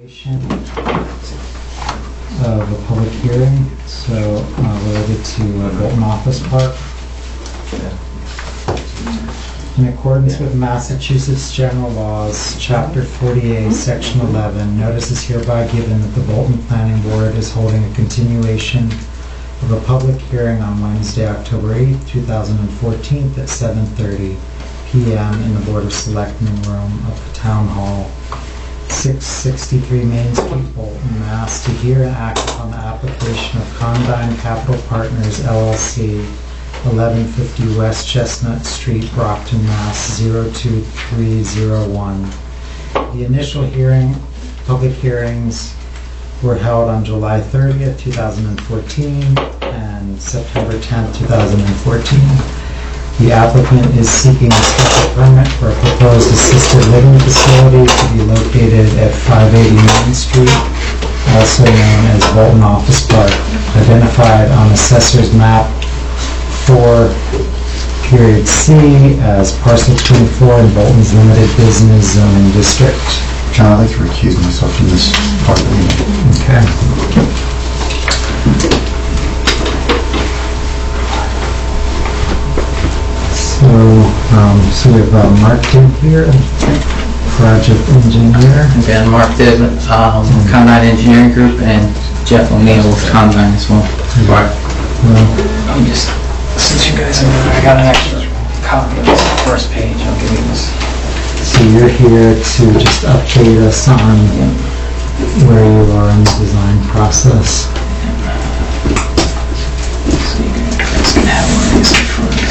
Of a public hearing, so related to Bolton Office Park. In accordance with Massachusetts General Laws, Chapter 48, Section 11, notice is hereby given that the Bolton Planning Board is holding a continuation of a public hearing on Wednesday, October 8th, 2014 at 7:30 p.m. in the Board of Selectmen room of the Town Hall, 663 Main Street, Bolton, Mass. To hear and act upon the application of Condyne Capital Partners, LLC, 1150 West Chestnut Street, Brockton, Mass. 02301. The initial public hearings were held on July 30th, 2014 and September 10th, 2014. The applicant is seeking a special permit for a proposed assisted living facility to be located at 580 Main Street, also known as Bolton Office Park, identified on Assessor's Map 4.C as Parcel 24 in Bolton's Limited Business Zoning District. John, I'd like to recuse myself from this part of the meeting. Okay. So we have Mark Dibb here, project engineer. And Mark Dibb, Condyne Engineering Group, and Jeff O'Neill with Condyne as well. Well, I'm just, since you guys are, I got an extra copy of this first page, I'll give you this. so you're here to just update us on where you are in the design process. So you guys can have one of these in front of you.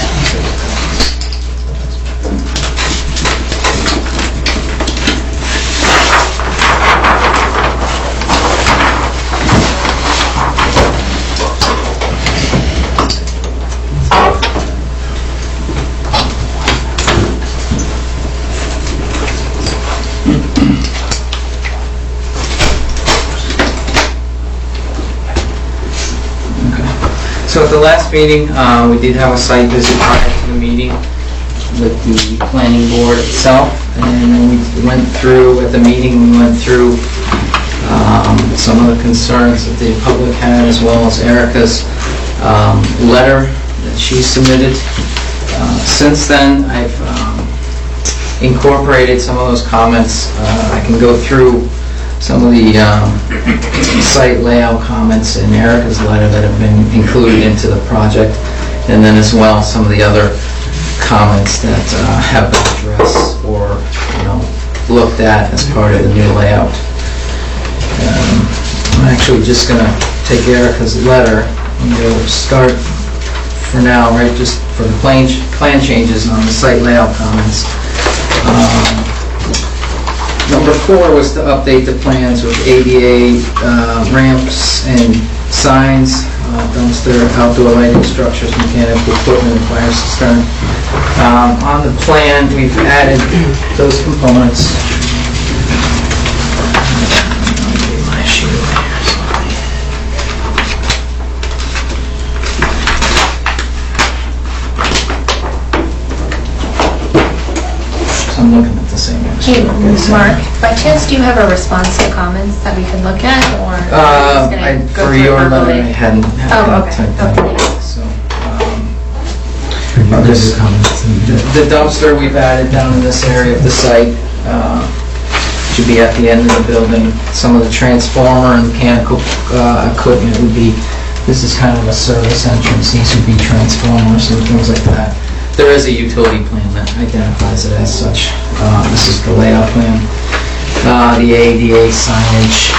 So at the last meeting, we did have a site visit prior to the meeting with the planning board itself, and we went through, at the meeting, we went through some of the concerns that the public had, as well as Erica's letter that she submitted. Since then, I've incorporated some of those comments. I can go through some of the site layout comments in Erica's letter that have been included into the project, and then as well some of the other comments that have been addressed or looked at as part of the new layout. I'm actually just going to take Erica's letter and we'll start for now, right, just for the plan changes on the site layout comments. Number 4 was to update the plans with ADA ramps and signs, dumpster, outdoor lighting structures, mechanical equipment, and fire cistern. On the plan, we've added those components. I'll give you my sheet here. So I'm looking at the same one. Hey, Mark, by chance, do you have a response to comments that we can look at, or are you just gonna go for through your it letter, I verbally? hadn't okay. typed that. So, This comments and the dumpster we've added down in this area of the site should be at the end of the building. Some of the transformer and mechanical equipment would be, this is kind of a service entrance, these would be transformers and things like that. There is a utility plan that identifies it as such. This is the layout plan. The ADA signage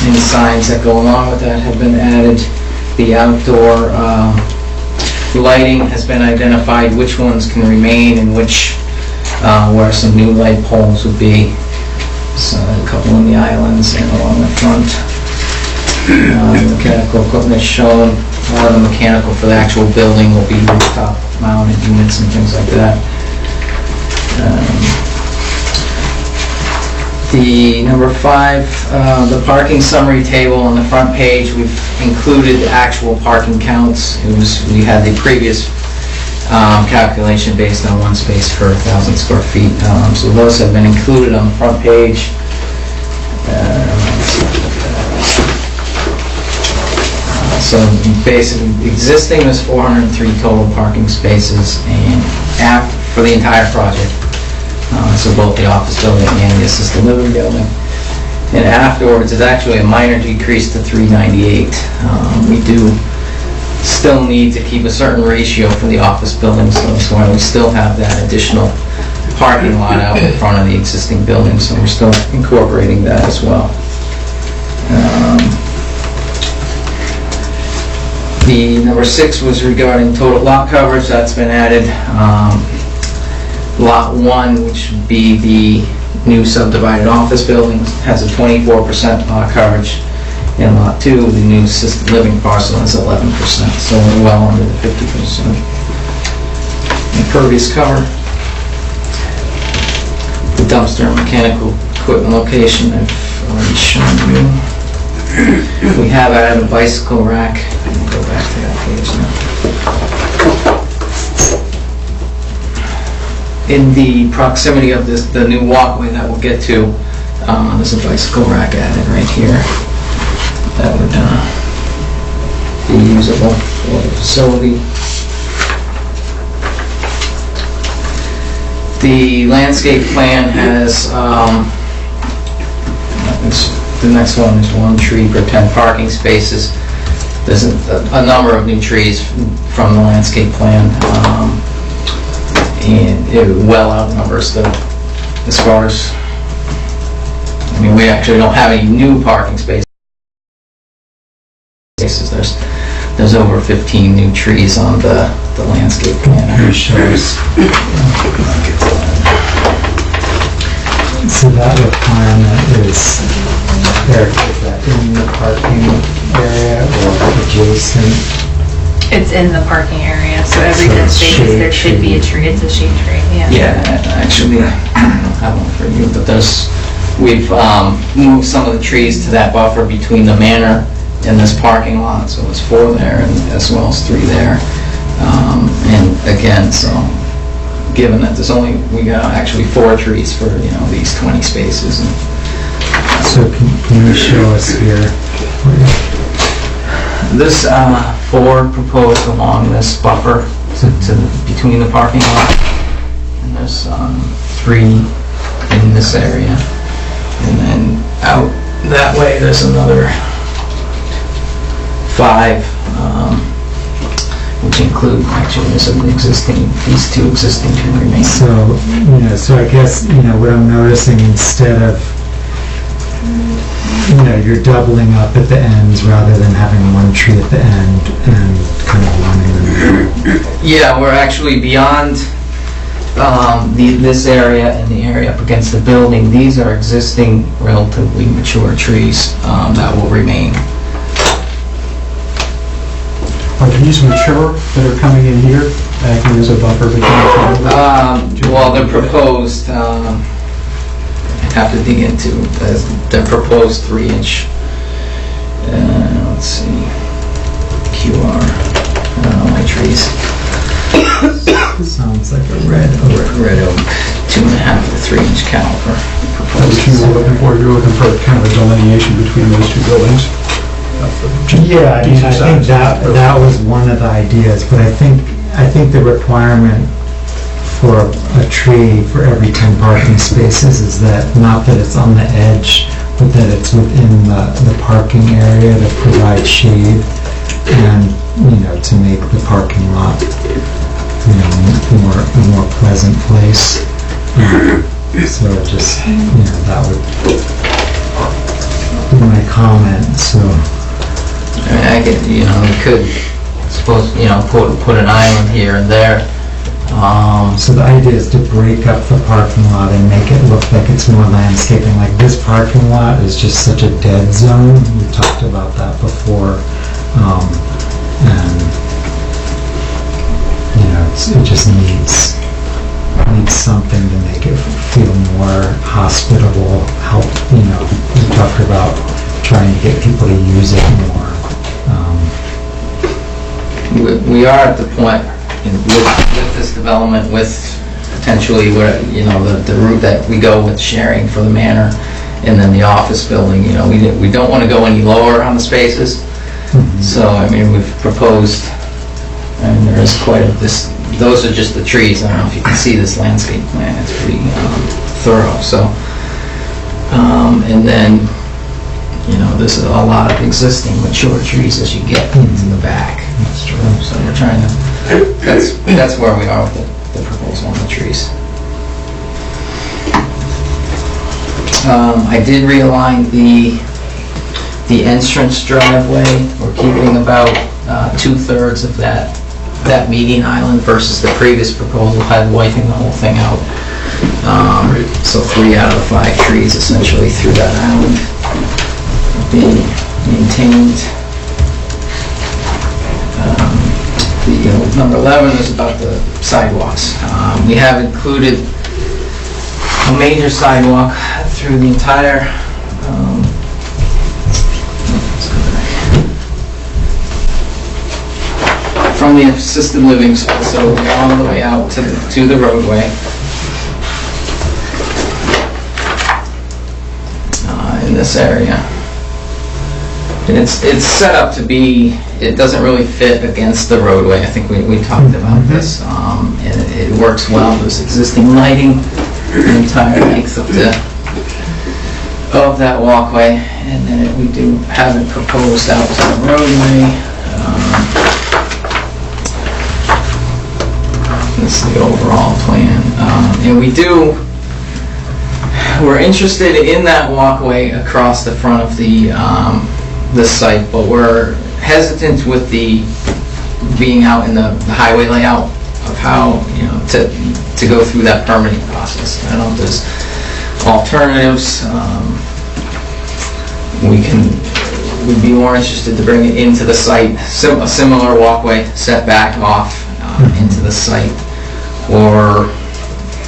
and signs that go along with that have been added. The outdoor lighting has been identified, which ones can remain and which where some new light poles would be. So a couple in the islands and along the front. Mechanical equipment shown. A lot of the mechanical for the actual building will be rooftop mounted units and things like that. The number 5, the parking summary table on the front page, we've included the actual parking counts. We had the previous calculation based on 1 space per 1,000 square feet. So those have been included on the front page. So basically, existing is 403 total parking spaces, and for the entire project, so both the office building and the assisted living building. And afterwards, it's actually a minor decrease to 398. We do still need to keep a certain ratio for the office building, so that's why we still have that additional parking lot out in front of the existing building, so we're still incorporating that as well. The number 6 was regarding total lot coverage. That's been added. Lot 1, which would be the new subdivided office building, has a 24% lot coverage. And Lot 2, the new assisted living parcel, has 11%, so we're well under the 50%. Impervious cover. The dumpster and mechanical equipment location I've already shown you. We have added a bicycle rack. Let me go back to that page now. In the proximity of the new walkway that we'll get to, there's a bicycle rack added right here that would be usable for the facility. The landscape plan has, the next one is 1 tree per 10 parking spaces. There's a number of new trees from the landscape plan, and it well outnumbers as far as, I mean, we actually don't have any new parking spaces. There's over 15 new trees on the landscape plan. So that requirement is there, is that in the parking area or adjacent? It's in the parking area, so every 10 spaces there should be a tree. It's a shade tree, yeah. Yeah, actually, I don't have one for you, but we've moved some of the trees to that buffer between the manor and this parking lot, so it's 4 there and as well as 3 there. And again, so given that we got actually 4 trees for these 20 spaces. And so can you show us here? This 4 proposed along this buffer between the parking lot, and there's 3 in this area, and then out that way there's another 5, which include, actually, there's these 2 existing can remain. So I guess, what I'm noticing, instead of, you're doubling up at the ends rather than having 1 tree at the end and kind of 1 in the middle. Yeah, we're actually beyond this area and the area up against the building. These are existing, relatively mature trees that will remain. Are these mature that are coming in here, acting as a buffer between the well, they're proposed, I'd have to dig into, they're proposed 3-inch, let's see, QR, my trees. Sounds like a red oak. Red oak, 2.5 to 3-inch caliper. What you were looking for, you're looking for kind of a delineation between those 2 buildings? Yeah, I think that was one of the ideas, but I think the requirement for a tree for every 10 parking spaces is that, not that it's on the edge, but that it's within the parking area to provide shade and, to make the parking lot, a more pleasant place. So just, that would be my comment, so. I mean, I could, we could, suppose, put an island here and there. So the idea is to break up the parking lot and make it look like it's more landscaping. Like this parking lot is just such a dead zone. We talked about that before. And, it just needs something to make it feel more hospitable, help, we talked about trying to get people to use it more. We are at the point with this development, with potentially the route that we go with sharing for the manor, And then the office building, you know, we don't want to go any lower on the spaces. So, I mean, we've proposed, and there is quite a, those are just the trees. I don't know if you can see this landscape plan. It's pretty thorough, so. And then, you know, this is a lot of existing mature trees as you get into the back. That's true. So we're trying to, that's where we are with the proposal on the trees. I did realign the entrance driveway. We're keeping about 2/3 of that median island versus the previous proposal had wiping the whole thing out. So 3 out of the 5 trees essentially through that island being maintained. Number 11 is about the sidewalks. We have included a major sidewalk through the entire from the assisted living facility all the way out to the roadway. In this area. And it's set up to be, it doesn't really fit against the roadway. I think we talked about this. And it works well. There's existing lighting the entire length of that walkway. And then we do have it proposed out to the roadway. This is the overall plan. And we're interested in that walkway across the front of the site, but we're hesitant with the being out in the highway layout of how, you know, to go through that permitting process. I don't know if there's alternatives. We'd be more interested to bring it into the site, a similar walkway set back off into the site, or,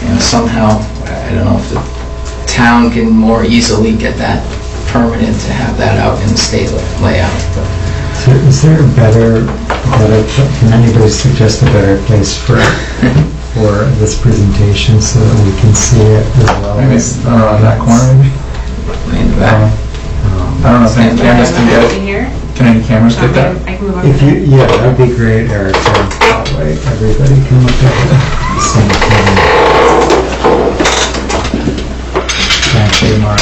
you know, somehow, I don't know if the town can more easily get that permitted to have that out in the state layout. So is there a better, can anybody suggest a better place for this presentation so that we can see it as well? Maybe in that corner, maybe? In the back. I don't know if any cameras can get it. Here? Can any cameras get that? I can move on. If you, yeah, that'd be great, Eric. That way everybody can look at it. Same thing. Thank you, Mark.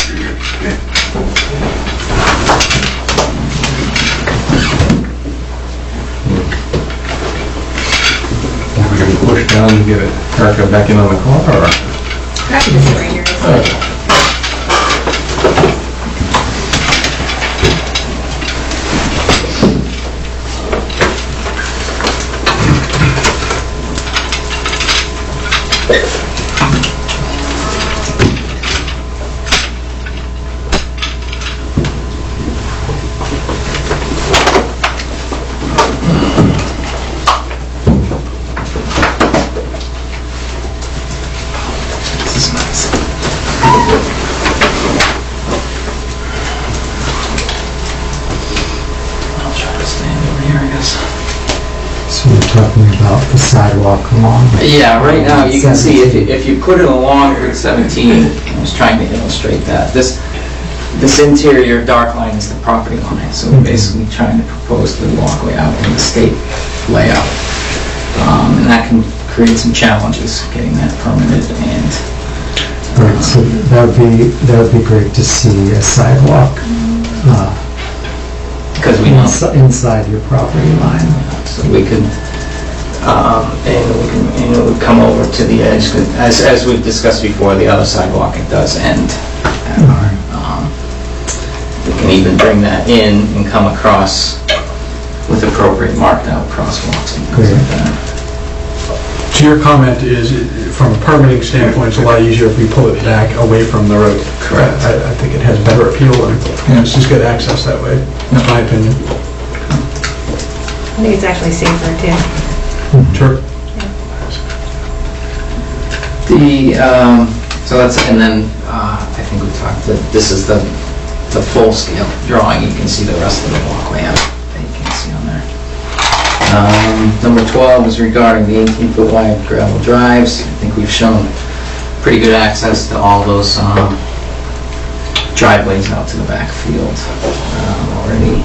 Are we going to push down and get Erica back in on the car, or? Grab this right here. Talking about the sidewalk along. Yeah, right now you can see if you put it along Route 17, I was trying to illustrate that. This interior dark line is the property line, so we're basically trying to propose the walkway out in the state layout, and that can create some challenges getting that permitted. And right, so that would be great to see a sidewalk because we know inside your property line. So we could, and it would come over to the edge, 'cause as we've discussed before, the other sidewalk, it does end. We can even bring that in and come across with appropriate marked out crosswalks and things like that. So your comment is, from a permitting standpoint, it's a lot easier if we pull it back away from the road. Correct. I think it has better appeal, and it's just good access that way, in my opinion. I think it's actually safer too. Sure. So that's, and then I think we talked that this is the full scale drawing. You can see the rest of the walkway out that you can see on there. Number 12 is regarding the 18-foot wide gravel drives. I think we've shown pretty good access to all those driveways out to the back field already.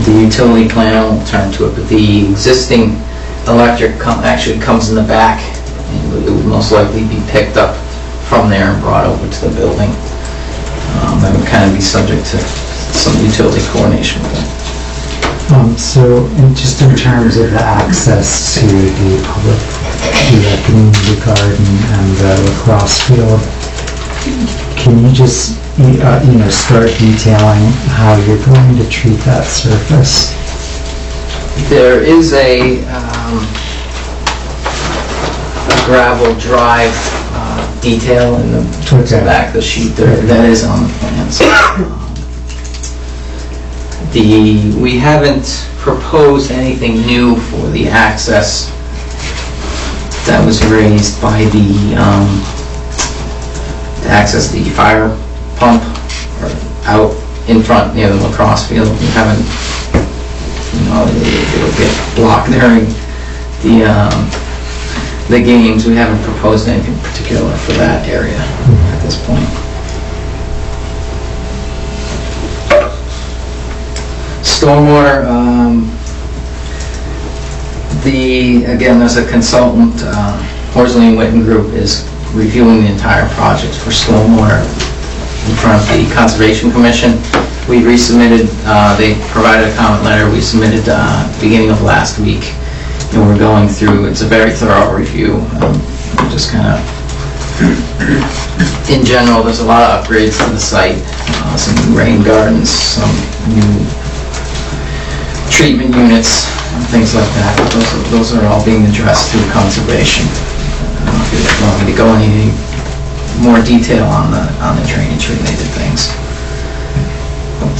The utility plan, I'll turn to it, but the existing electric actually comes in the back, and it would most likely be picked up from there and brought over to the building. That would kind of be subject to some utility coordination with that. So, just in terms of the access to the public, to the community garden and the lacrosse field, can you just, start detailing how you're going to treat that surface? There is a gravel drive detail in the towards the back of the sheet there. That is on the plans. We haven't proposed anything new for the access that was raised by to access the fire pump or out in front near the lacrosse field. We haven't, it'll get blocked during the games. We haven't proposed anything particular for that area at this point. Stormwater, again, there's a consultant, Horsley and Witten Group is reviewing the entire project for stormwater in front of the Conservation Commission. We resubmitted, they provided a comment letter, we submitted beginning of last week, and we're going through, it's a very thorough review. Just kind of, in general, there's a lot of upgrades to the site, some new rain gardens, some new treatment units, and things like that. Those are all being addressed through conservation. I don't know if you want me to go into any more detail on the drainage related things. But,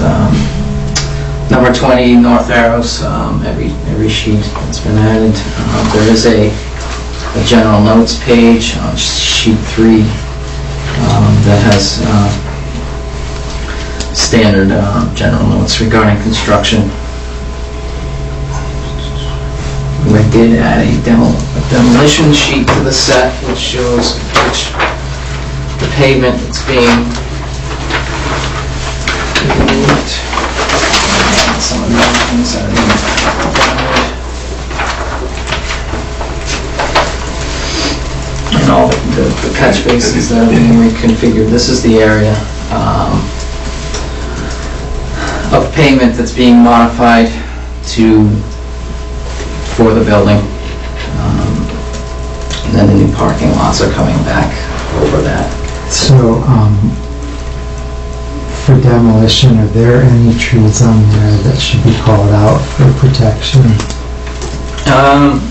number 20, North Arrows, every sheet that's been added. There is a general notes page on sheet 3 that has standard general notes regarding construction. We did add a demolition sheet to the set, which shows the pavement that's being removed. Some of the other things that are being and all the catch basins that are being reconfigured. This is the area of pavement that's being modified for the building, and then the new parking lots are coming back over that. So, for demolition, are there any trees on there that should be called out for protection? That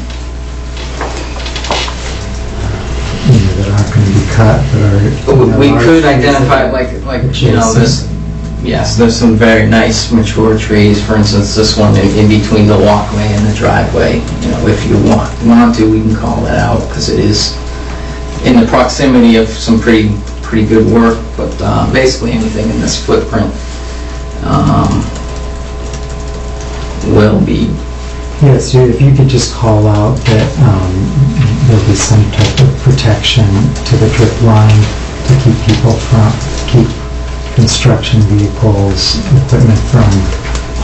aren't going to be cut, but are... We could identify, there's some very nice mature trees. For instance, this one in between the walkway and the driveway. If you want to, we can call that out because it is in the proximity of some pretty good work. But basically, anything in this footprint will be. Yes, if you could just call out that there'll be some type of protection to the drip line to keep construction vehicles, equipment from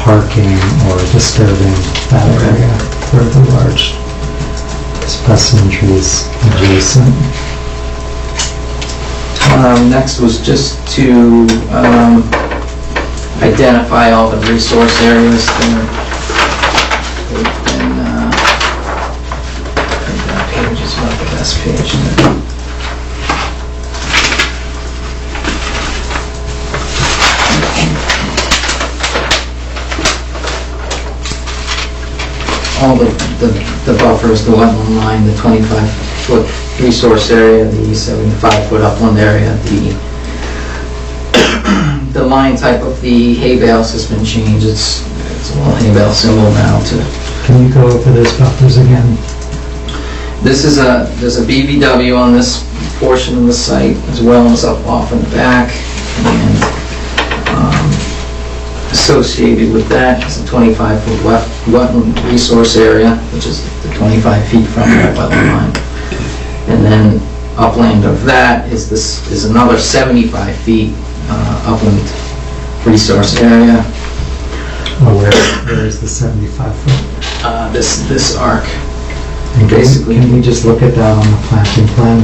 parking or disturbing that area where the large specimen trees adjacent. Next was just to identify all the resource areas that that page is not the best page. All the buffers, the wetland line, the 25-foot resource area, the 75-foot upland area, the line type of the hay bales has been changed. It's a little hay bale symbol now to. Can you go over those buffers again? There's a BVW on this portion of the site as well as up off in the back, and associated with that is a 25-foot wetland resource area, which is the 25 feet from that wetland line. And then Upland of that is another 75 feet upland resource area. Oh, where is the 75 foot? This arc. And Basically- Can we just look at that on the planting plan?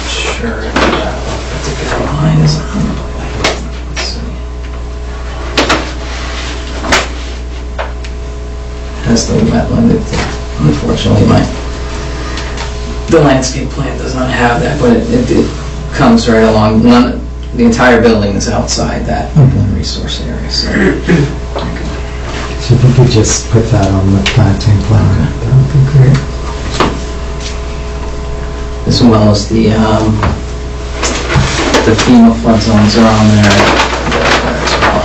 Sure, that particular line is on. Let's see. Has the wetland, unfortunately, the landscape plan does not have that, but it comes right along. The entire building is outside that upland resource area, so. So if you could just put that on the planting plan, that would be great. As well as the FEMA flood zones are on there as well.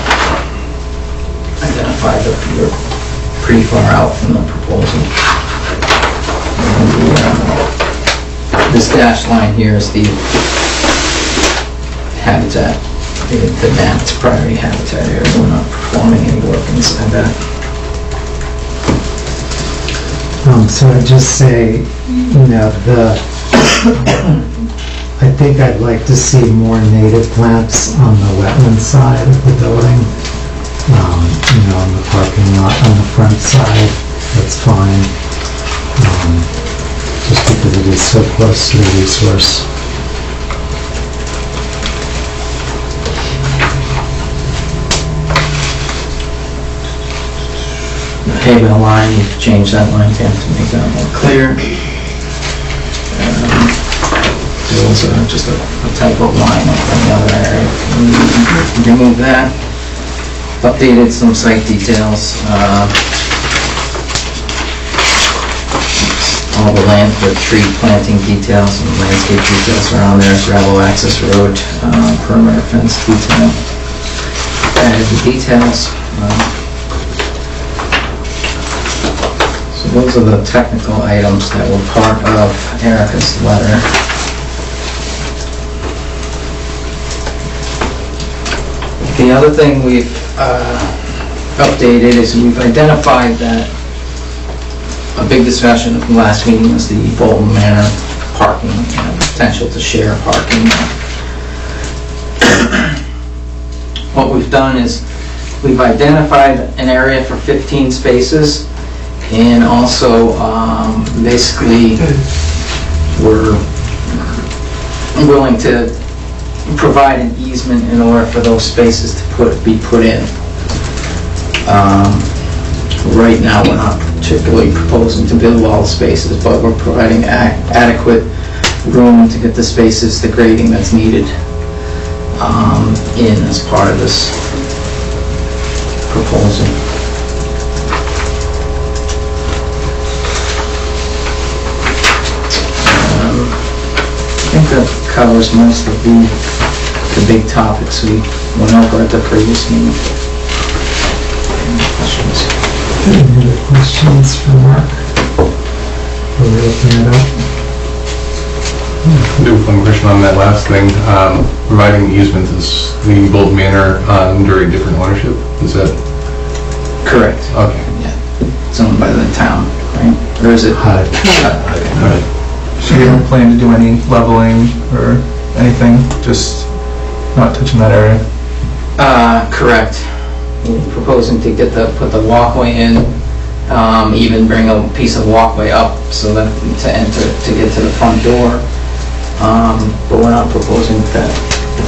Identified that you're pretty far out from the proposal. And this dashed line here is the habitat, the mapped priority habitat area. We're not performing any work inside that. So I'd just say, you know, I think I'd like to see more native plants on the wetland side of the building. You know, on the parking lot, on the front side, that's fine. Just because it is so close to the resource. The hay bale line, you can change that line down to make that more clear. There's just a type of line up in the other area. Remove that. Updated some site details. All the land, the tree planting details and landscape details are on there. Gravel access road, perimeter fence detail. Added the details. So those are the technical items that were part of Erica's letter. The other thing we've updated is we've identified that a big discussion at the last meeting was the Bolton Manor parking and potential to share parking. What we've done is we've identified an area for 15 spaces, and also basically we're willing to provide an easement in order for those spaces to be put in. Right now, we're not particularly proposing to build all the spaces, but we're providing adequate room to get the spaces, the grading that's needed in as part of this proposal. I think that covers most of the big topics we went over at the previous meeting. Any questions? Any other questions for Mark? Before we open it up? I do have one question on that last thing. Providing easements is the Bolton Manor under a different ownership? Is that? Correct. Okay. Yeah. It's owned by the town, right? Or is it? HUD. All right. So you don't plan to do any leveling or anything, just not touching that area? Correct. We're proposing to put the walkway in, even bring a piece of walkway up so that to get to the front door. But we're not proposing the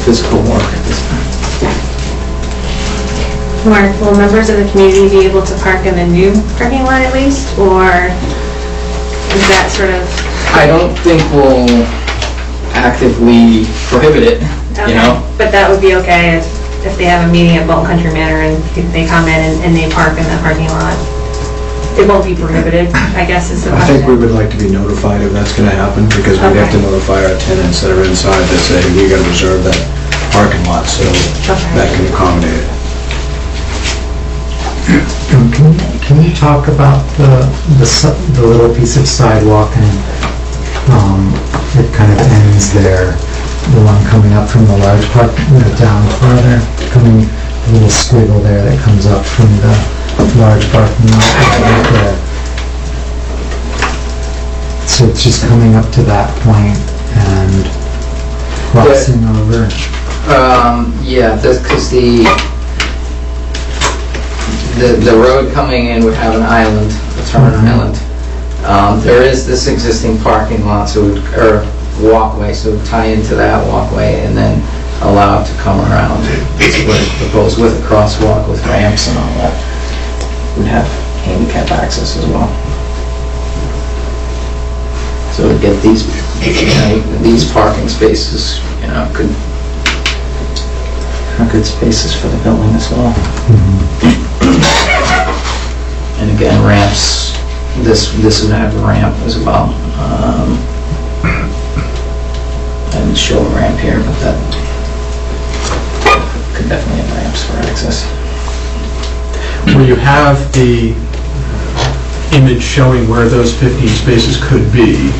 physical work at this time. Mark, will members of the community be able to park in the new parking lot at least, or is that sort of? I don't think we'll actively prohibit it, you know? But that would be okay if they have a meeting at Bolton Country Manor and they come in and they park in that parking lot. It won't be prohibited, I guess is the I question. think we would like to be notified if that's going to happen, because we'd have to Okay. notify our tenants that are inside that say, we got to reserve that parking lot, so that can accommodate it. Can you talk about the little piece of sidewalk and it kind of ends there, the one coming up from the large park, down further, coming, a little squiggle there that comes up from the large parking lot right there. So it's just coming up to that point and crossing over. Yeah, because the road coming in would have an island, a turn island. There is this existing parking lot, or walkway, so it would tie into that walkway and then allow it to come around. It's what it's proposed with a crosswalk with ramps and all that. We'd have handicap access as well. So we'd get these, these parking spaces, good spaces for the building as well. And again, ramps, this would have a ramp as well. I didn't show a ramp here, but that could definitely have ramps for access. Where you have the image showing where those 15 spaces could be,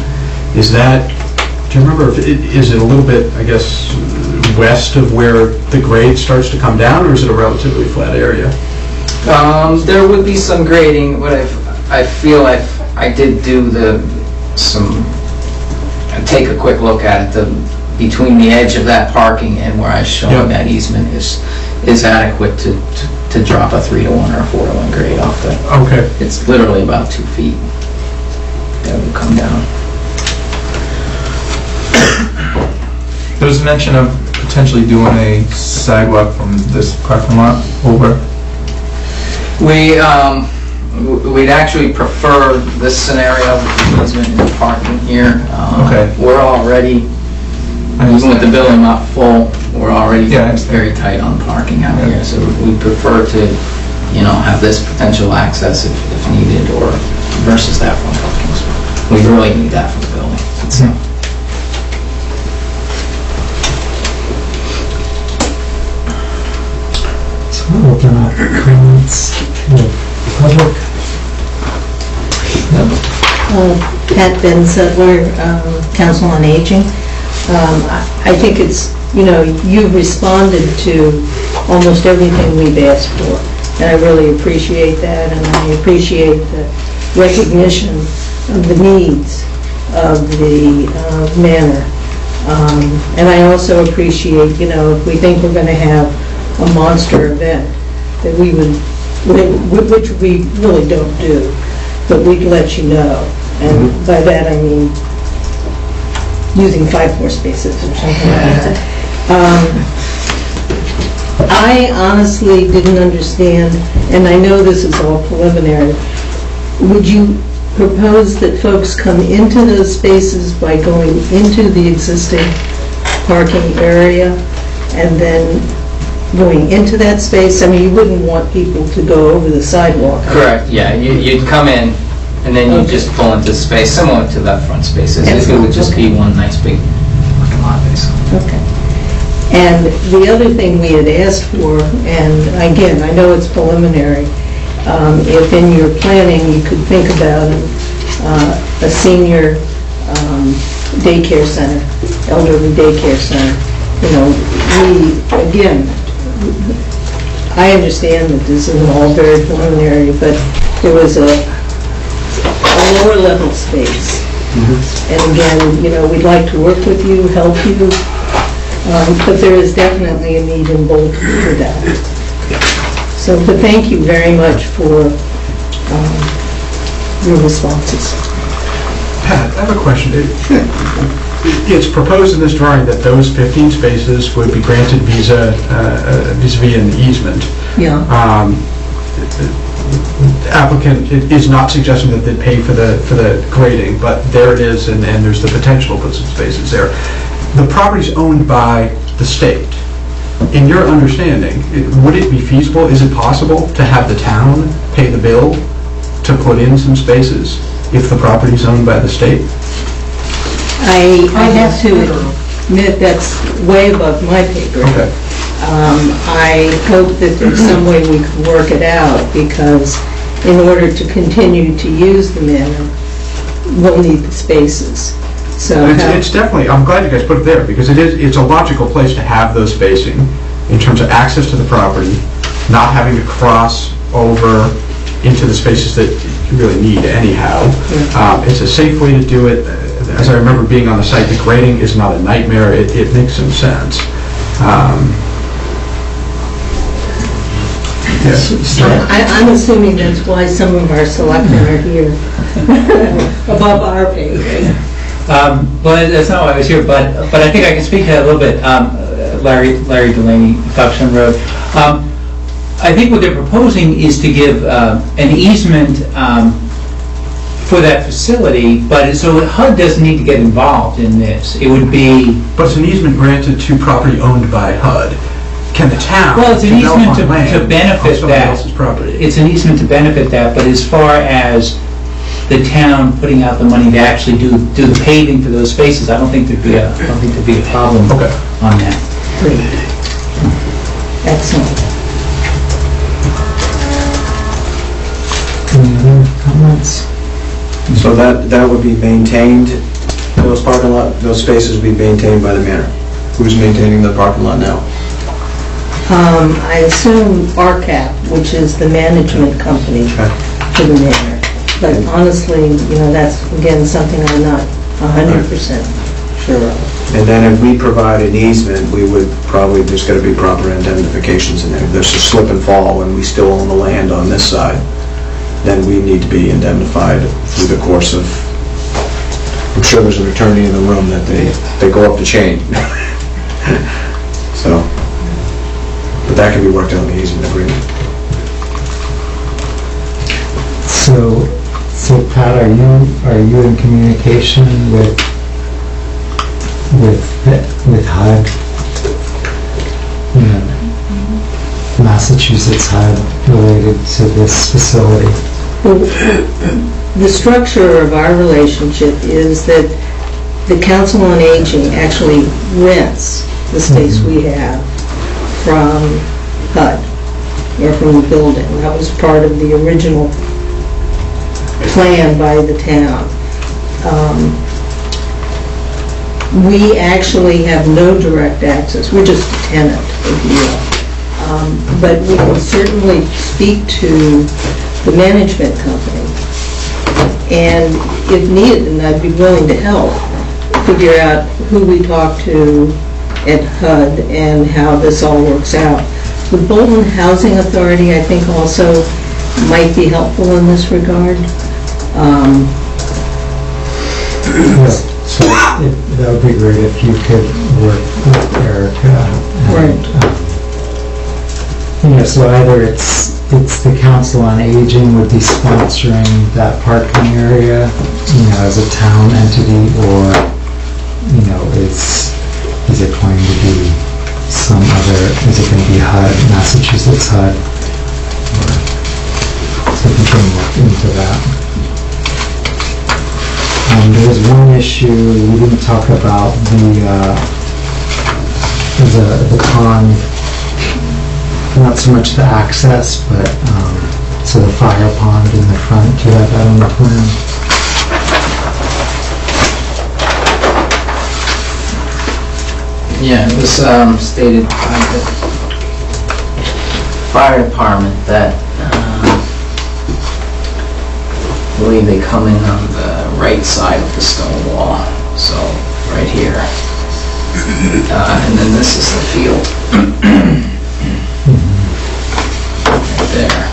is that, do you remember, is it a little bit, I guess, west of where the grade starts to come down, or is it a relatively flat area? There would be some grading, but I feel I did do take a quick look at it, between the edge of that parking and where I was showing that easement is adequate to drop a 3-to-1 or a 4-to-1 grade off the. Okay. It's literally about 2 feet that would come down. There was mention of potentially doing a sidewalk from this parking lot over. We'd actually prefer this scenario with the easement and the parking here. Okay. We're already, even with the building not full, we're already very tight on parking out here. So we prefer to, have this potential access if needed, or versus that front parking spot. We really need that for the building itself. So we'll open up comments to the public. Pat Ben Settler, Council on Aging. I think it's, you've responded to almost everything we've asked for, and I really appreciate that, and I appreciate the recognition of the needs of the manor. And I also appreciate, if we think we're going to have a monster event, that we would, which we really don't do, but we'd let you know. And by that I mean using 5 more spaces or something like that. I honestly didn't understand, and I know this is all preliminary, would you propose that folks come into those spaces by going into the existing parking area and then going into that space? I mean, you wouldn't want people to go over the sidewalk. Correct, yeah. You'd come in, and then you just pull into space, similar to that front space. It would just be one nice big parking lot, basically. Okay. And the other thing we had asked for, and again, I know it's preliminary, if in your planning you could think about a senior daycare center, elderly daycare center. I understand that this is all very preliminary, but there was a lower level space. And again, we'd like to work with you, help you, but there is definitely a need in Bolton for that. So, but thank you very much for your responses. Pat, I have a question. It's proposed in this drawing that those 15 spaces would be granted vis-a-vis an easement. Yeah. Applicant is not suggesting that they pay for the grading, but there it is, and there's the potential to put some spaces there. The property's owned by the state. In your understanding, would it be feasible, is it possible to have the town pay the bill to put in some spaces if the property's owned by the state? I have to admit that's way above my pay grade. Okay. I hope that there's some way we could work it out, because in order to continue to use the manor, we'll need the spaces. So it's definitely, I'm glad you guys put it there, because it's a logical place to have those spacing in terms of access to the property, not having to cross over into the spaces that really need anyhow. It's a safe way to do it. As I remember being on the site, the grading is not a nightmare. It makes some sense. I'm assuming that's why some of our selectmen are here, above our pay grade. Well, that's not why I was here, but I think I can speak to that a little bit. Larry Delaney, Foxton Road. I think what they're proposing is to give an easement for that facility, but so HUD doesn't need to get involved in this. It would be... But it's an easement granted to property owned by HUD. Can the town... Well, it's an develop easement on land to benefit on somebody that. else's property? It's an easement to benefit that, but as far as the town putting out the money to actually do the paving for those spaces, I don't think there'd be a problem Okay. on that. Great. Excellent. Any other comments? So that would be maintained, those parking lot, those spaces would be maintained by the manor. Who's maintaining the parking lot now? I assume RCAP, which is the management company to the manor. But honestly, that's, again, something I'm not 100% sure of. And then if we provide an easement, we would probably, there's got to be proper indemnifications in there. If there's a slip and fall and we still own the land on this side, then we need to be indemnified through the course of, I'm sure there's an attorney in the room that they go up the chain. So, but that can be worked out in the easement agreement. So Pat, are you in communication with HUD? Massachusetts HUD related to this facility? Well, the structure of our relationship is that the Council on Aging actually rents the space we have from HUD, or from the building. That was part of the original plan by the town. We actually have no direct access. We're just a tenant, if you will. But we can certainly speak to the management company, and if needed, and I'd be willing to help, figure out who we talk to at HUD and how this all works out. The Bolton Housing Authority, I think, also might be helpful in this regard. So that would be great if you could work with Erica. So either it's the Council on Aging would be sponsoring that parking area, as a town entity, or, is it going to be some other, is it going to be HUD, Massachusetts HUD? So we can look into that. There's one issue, we didn't talk about the pond, not so much the access, but so the fire pond in the front. Do you have that on the plan? Yeah, it was stated by the fire department that I believe they come in on the right side of the stone wall, so right here. And then this is the field. Right there.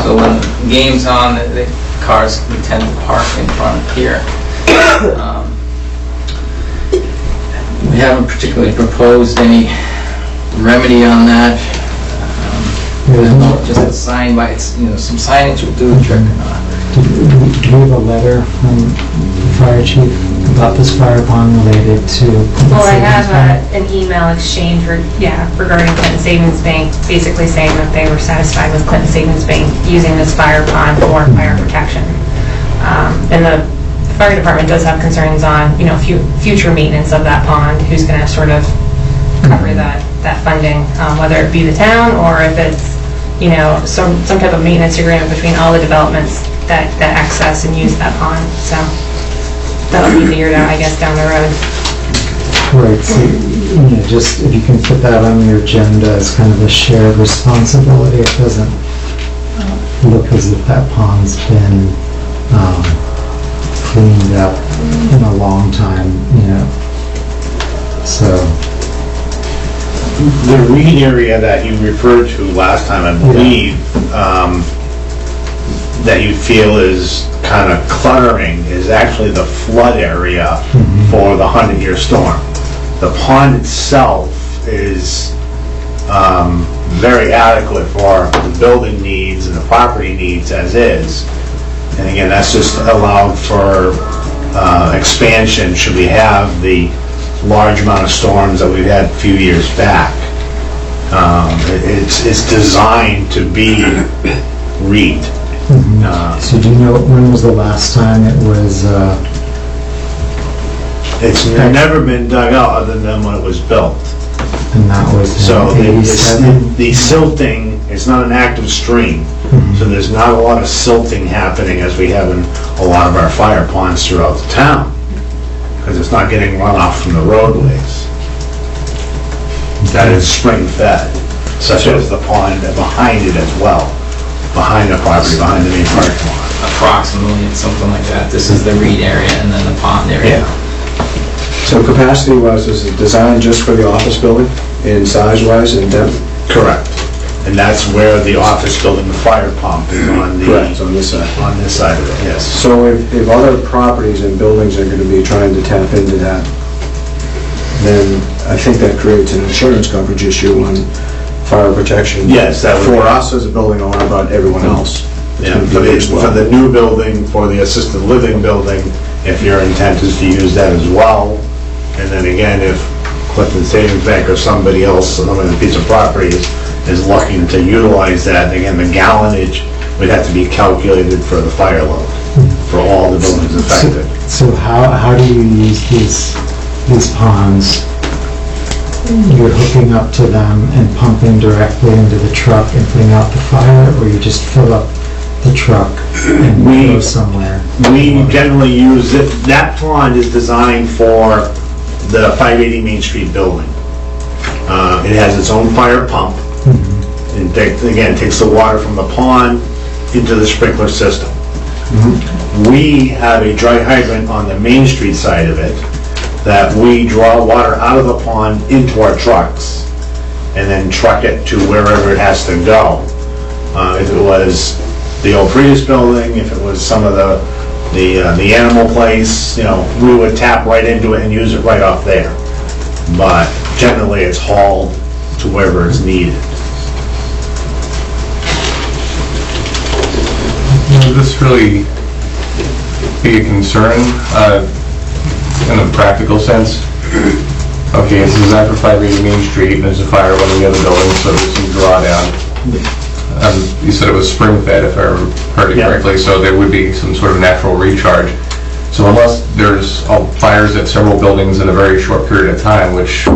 So when the game's on, the cars tend to park in front of here. We haven't particularly proposed any remedy on that. Just a sign by, some signage will do the trick or not. Do we have a letter from the fire chief about this fire pond related to? Well, I have an email exchange regarding Clinton Savings Bank, basically saying that they were satisfied with Clinton Savings Bank using this fire pond for fire protection. And the fire department does have concerns on, future maintenance of that pond, who's going to sort of cover that funding, whether it be the town or if it's, some type of maintenance agreement between all the developments that access and use that pond. So that'll be figured out, I guess, down the road. Right, so, just if you can put that on your agenda as kind of a shared responsibility. It doesn't look as if that pond's been cleaned up in a long time, so. The reed area that you referred to last time, I believe, that you feel is kind of cluttering is actually the flood area for the 100-year storm. The pond itself is very adequate for the building needs and the property needs as is. And again, that's just allowed for expansion should we have the large amount of storms that we've had a few years back. It's designed to be reed. So do you know when was the last time it was? It's never been dug out other than when it was built. And that was So in 87? the silting, it's not an active stream, so there's not a lot of silting happening as we have in a lot of our fire ponds throughout the town, because it's not getting runoff from the roadways. That is spring fed, such as the pond behind it as well, behind the property, behind the main parking lot. Approximately, it's something like that. This is the reed area and then the pond area. So capacity-wise, is it designed just for the office building, in size-wise and depth? Correct. And that's where the office building, the fire pump is on the... Correct, on this side. On this side of it, yes. So if other properties and buildings are going to be trying to tap into that, then I think that creates an insurance coverage issue on fire protection. Yes, that would For be- us as a building owner, but everyone else. It's Yeah, gonna be for there as well. the new building, for the assisted living building, if your intent is to use that as well, and then again, if Clifton Savings Bank or somebody else, another piece of property is looking to utilize that, again, the gallonage would have to be calculated for the fire load, for all the buildings affected. So how do you use these ponds? You're hooking up to them and pumping directly into the truck and putting out the fire, or you just fill up the truck and go somewhere? We generally use it, that pond is designed for the 580 Main Street building. It has its own fire pump, and again, takes the water from the pond into the sprinkler system. We have a dry hydrant on the Main Street side of it that we draw water out of the pond into our trucks and then truck it to wherever it has to go. If it was the old Prius building, if it was some of the animal place, we would tap right into it and use it right off there. But generally, it's hauled to wherever it's needed. Would this really be a concern in a practical sense? Okay, it's designed for 580 Main Street, and there's a fire in one of the other buildings, so there's some drawdown. You said it was spring-fed, if I heard it correctly, so there would be some sort of natural recharge. So unless there's fires at several buildings in a very short period of time, which,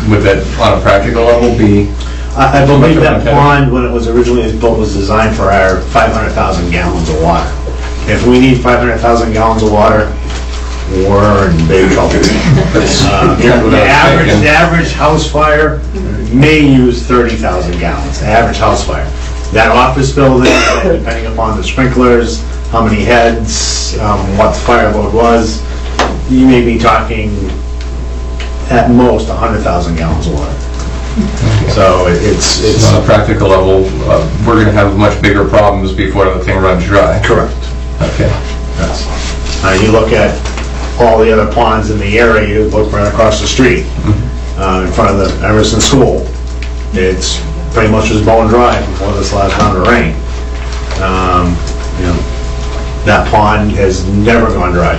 would that, on a practical level, be... I believe that pond, when it was originally built, was designed for our 500,000 gallons of water. If we need 500,000 gallons of water, we're in big trouble. The average house fire may use 30,000 gallons, the average house fire. That office building, depending upon the sprinklers, how many heads, what the fire load was, you may be talking at most 100,000 gallons of water. So it's on a practical level, we're going to have much bigger problems before the thing runs dry. Correct. Okay. Yes. You look at all the other ponds in the area, you look right across the street, in front of the Emerson School. It's pretty much was bone dry before this last round of rain. That pond has never gone dry.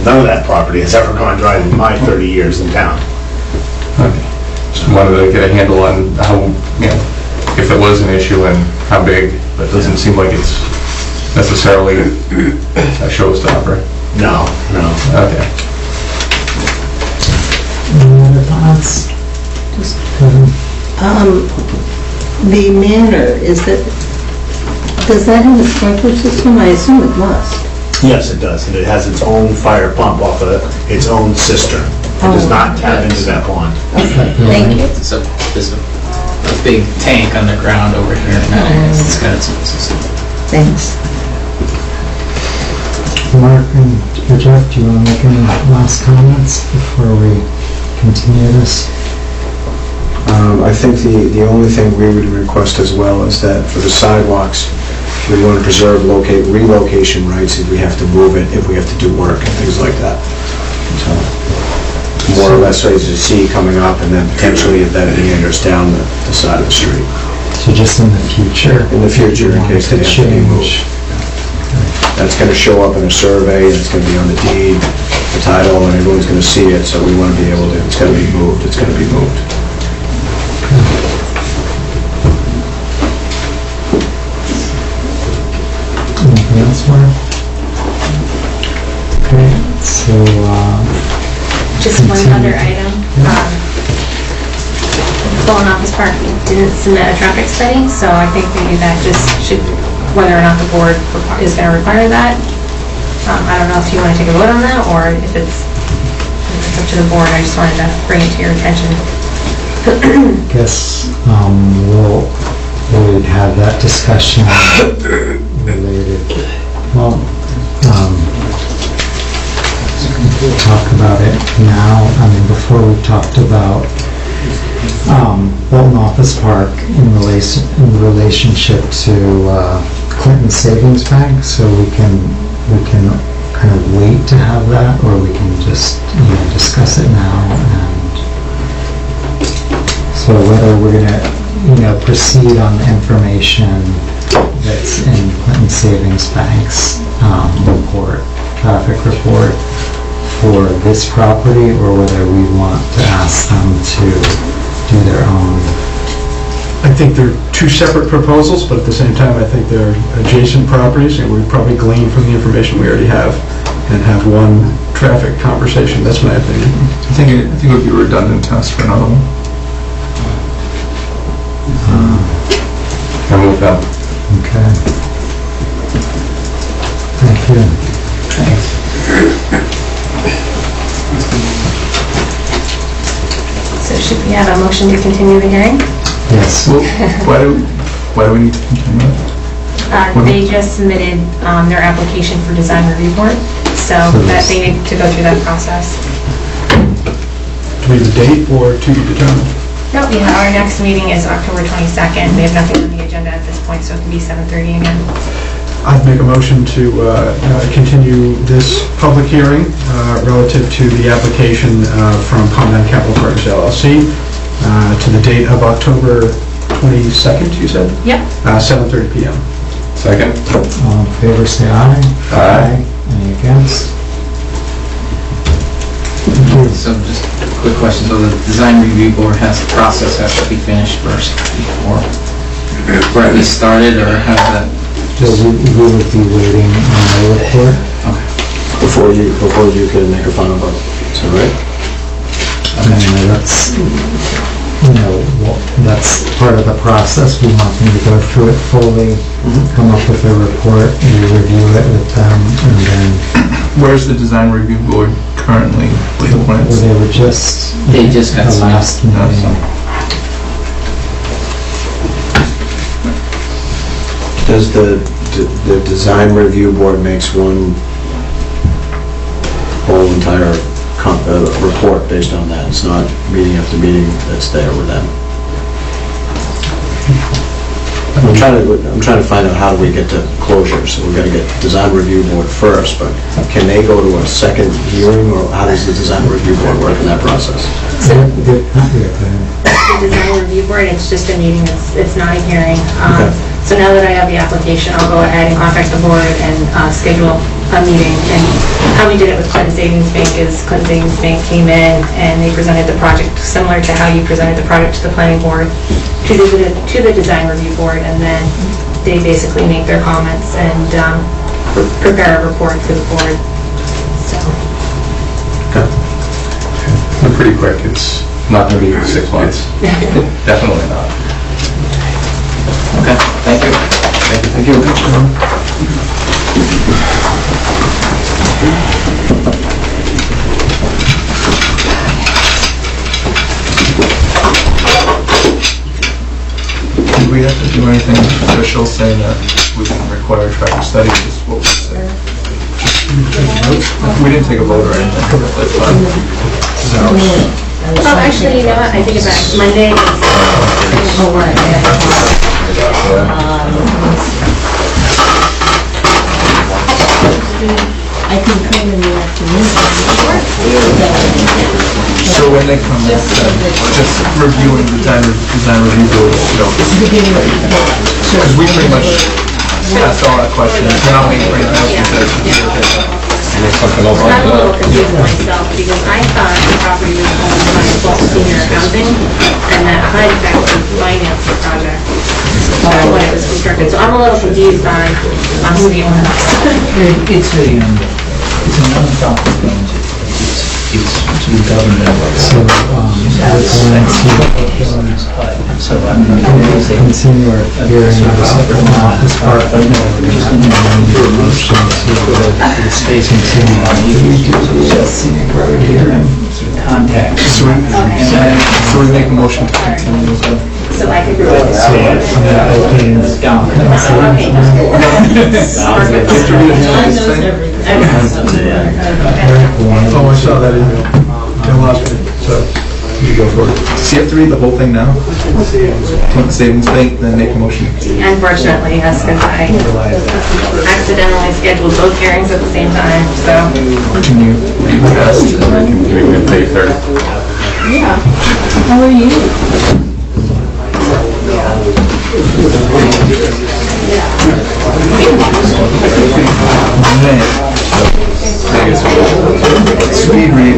None of that property has ever gone dry in my 30 years in town. Okay. Just wanted to get a handle on how, if it was an issue and how big, but it doesn't seem like it's necessarily a showstopper. No. Okay. Any other thoughts? The manor, does that have a sprinkler system? I assume it must. Yes, it does, and it has its own fire pump off of its own cistern. It does not tap into that pond. Okay, thank you. There's a big tank underground over here. It's got its own system. Thanks. Mark or Jeff, do you want to make any last comments before we continue this? I think the only thing we would request as well is that for the sidewalks, we want to preserve relocation rights if we have to move it, if we have to do work and things like that. So, more or less, as you see coming up, and then potentially if that meanders down the side of the street. So just in the future? In the future, in case they have to be moved. change. That's going to show up in a survey, it's going to be on the deed, the title, and everyone's going to see it, so we want to be able to, it's going to be moved, it's going to be moved. Anything else, Mark? Okay, so, Just one continue. other item. Bolton Office Park didn't submit a traffic study, so I think maybe that just should, whether or not the board is going to require that. I don't know if you want to take a vote on that, or if it's up to the board. I just wanted to bring it to your attention. guess, we'll have that discussion related, well, we'll talk about it now. I mean, before we talked about Bolton Office Park in relationship to Clinton Savings Bank, so we can kind of wait to have that, or we can just, discuss it now. And so whether we're gonna, proceed on the information that's in Clinton Savings Bank's report, traffic report for this property, or whether we want to ask them to do their own. I think they're two separate proposals, but at the same time, I think they're adjacent properties, and we'd probably glean from the information we already have and have one traffic conversation. That's my opinion. I think it would be redundant to ask for another one. I move that. Okay. Thank you. So should we have a motion to continue the hearing? Yes. Well, why do we need to continue it? They just submitted their application for design review board, so that they need to go through that process. Do we have a date or to be determined? No, our next meeting is October 22nd. We have nothing on the agenda at this point, so it can be 7:30 again. I'd make a motion to continue this public hearing relative to the application from Condyne Capital Partners LLC to the date of October 22nd, you said? Yep. 7:30 p.m. Second? All in favor, say aye. Aye. Any against? So just a quick question, so the design review board process has to be finished first before, or at least started, or how does that? So we would be waiting on the report. Before you can make a final vote. Is that right? And that's, that's part of the process. We want them to go through it fully, come up with a report, we review it with them, and then Where's the design review board currently with the plans? they were just They just got the signed. last meeting. Does the design review board makes one whole entire report based on that? It's not meeting after meeting that's there with them. I'm trying to find out how do we get to closure, so we're gonna get design review board first, but can they go to a second hearing, or how does the design review board work in that process? Good. The design review board, it's just a meeting, it's not a hearing. Okay. So now that I have the application, I'll go ahead and contact the board and schedule a meeting. And how we did it with Clinton Savings Bank is Clinton Savings Bank came in and they presented the project similar to how you presented the project to the planning board, to the design review board, and then they basically make their comments and prepare a report for the board. So. We're pretty quick. It's not going to be 6 months. Definitely not. Okay, thank you. Thank you. Do we have to do anything official saying that we didn't require a traffic study, is what we said. We didn't take a vote or anything, that's fine. Oh, actually, you know what, I take it back. Monday is... I can come in the afternoon. So when they come in, just reviewing the design review board, because we pretty much asked all our questions, we're not waiting for anything else to say. I'm a little confused myself because I thought the property was owned by Bulk Senior Housing and that HUD actually financed the project when it was constructed. So I'm a little confused on who the owner is. It's a non-profit entity. It's to the government. So, So I'm going to continue our hearing on the second office part. just going to motion to the space continue on scenic road here and contact. So we make a motion to continue, so. So I could really... So, I'm going to open Oh, I saw that email. I lost it, so you go for it. So you have to read the whole thing now? Take the savings bank, then make a motion. Unfortunately, yes, because I accidentally scheduled both hearings at the same time, so... Can you read the rest? We can pay 30. Yeah. How are you? Speed read.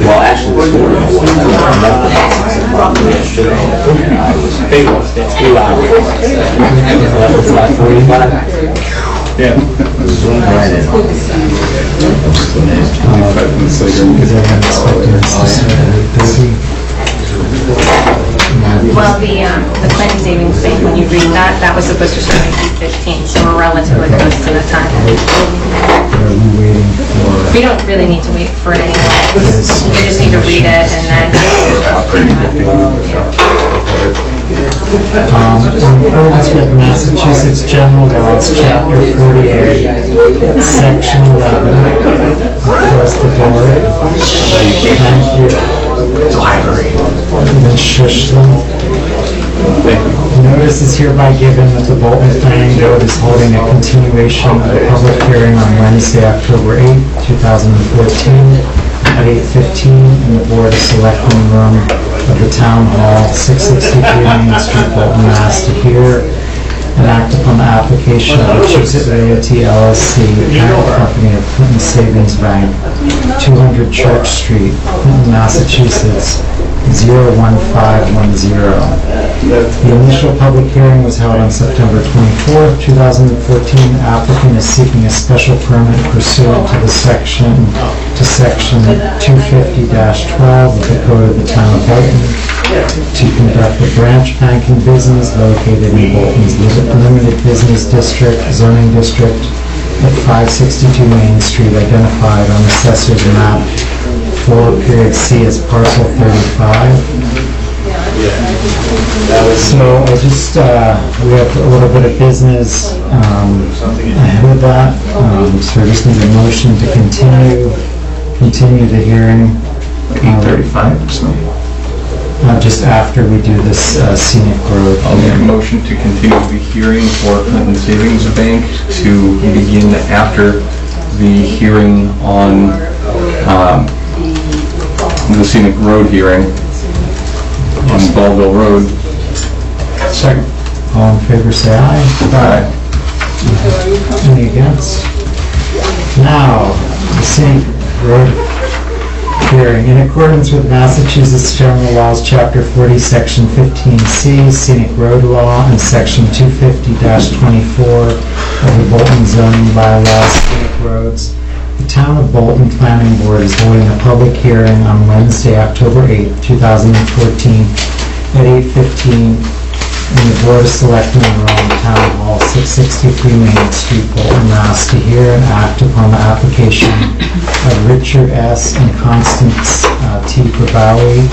Well, actually, this morning I was, big one, 2 hours. It's about 45. Yeah. Zoom right in. Well, the Clinton Savings Bank, when you read that, that was supposed to start in 2015, so we're relatively close to the time. Are we waiting for? We don't really need to wait for it anyway. We just need to read it and then... In accordance with Massachusetts General Laws, Chapter 48, Section 11, across the board. Thank you. Ms. Shishlin. Notice is hereby given that the Bolton Planning Board is holding a continuation of the public hearing on Wednesday, October 8, 2014, at 8:15 in the Board of Selectmen room of the Town Hall, 663 Main Street, Bolton, Mass. To hear and act upon the application of Wachusett Realty LLC, parent company of Clinton Savings Bank, 200 Church Street, Clinton, Massachusetts, 01510. The initial public hearing was held on September 24, 2014. The applicant is seeking a special permit pursuant to section 250-12 of the Code of the Town of Bolton to conduct a branch banking business located in Bolton's Limited Business District, zoning district at 562 Main Street, identified on Assessor's Map 4.C as parcel 35. So I just, we have a little bit of business ahead of that, so we just need a motion to continue the hearing. 8:35 or so. Just after we do this scenic road. I'll make a motion to continue the hearing for Clinton Savings Bank to begin after the hearing on the scenic road hearing on Ballville Road. Second. All in favor, say aye. Aye. Any against? Now, the scenic road hearing. In accordance with Massachusetts General Laws, Chapter 40, Section 15C, Scenic Road Law, and Section 250-24 of the Bolton zoning bylaws, scenic roads, the Town of Bolton Planning Board is holding a public hearing on Wednesday, October 8, 2014, at 8:15 in the Board of Selectmen in Rome, Town Hall, 663 Main Street, Bolton, Mass. To hear and act upon the application of Richard S. and Constance T. Grabowski,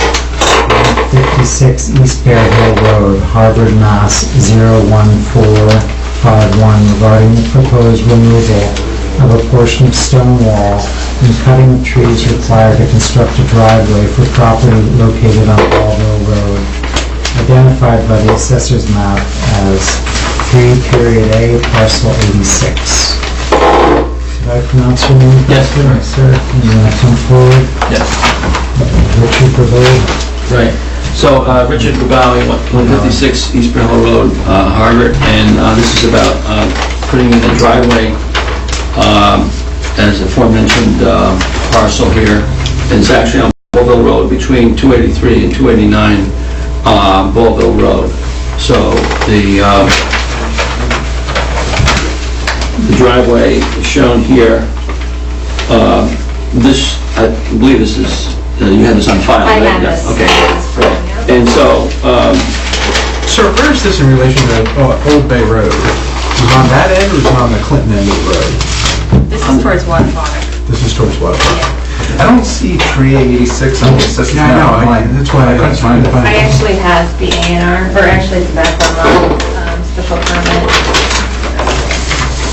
56 East Bear Hill Road, Harvard, Mass. 01451, regarding the proposed removal of a portion of stone wall and cutting of trees required to construct a driveway for property located on Ballville Road, identified by the assessor's map as 3.A, parcel 86. Did I pronounce your name correctly? Yes, sir. And you want to come forward? Yes. Richard Grabowski. Right. So, Richard Grabowski, 156 East Bell Road, Harvard, and this is about putting in a driveway, as aforementioned parcel here. It's actually on Ballville Road, between 283 and 289 Ballville Road. So, the driveway is shown here. This, I believe this is, you had this on file, I right? have Yeah, this. okay. And so, Sir, where is this in relation to Old Bay Road? Is it on that end or is it on the Clinton end of the road? This is towards Waterfall. This is towards what? I don't see 386 on the assessment. Yeah, I know, that's why I couldn't find it. I actually have the A&R, or actually it's the background special permit.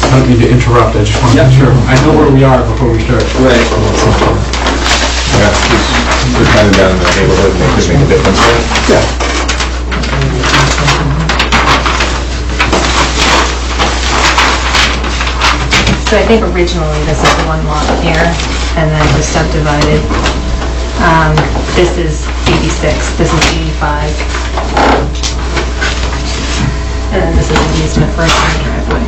I don't mean to interrupt, I just want to make sure I know where we are before we start. right. Yeah, we're kind of down in the neighborhood and it could make a difference, right? Yeah. So I think originally this is one lot here, and then it was subdivided. This is 86, this is 85. And then this is an easement for a common driveway.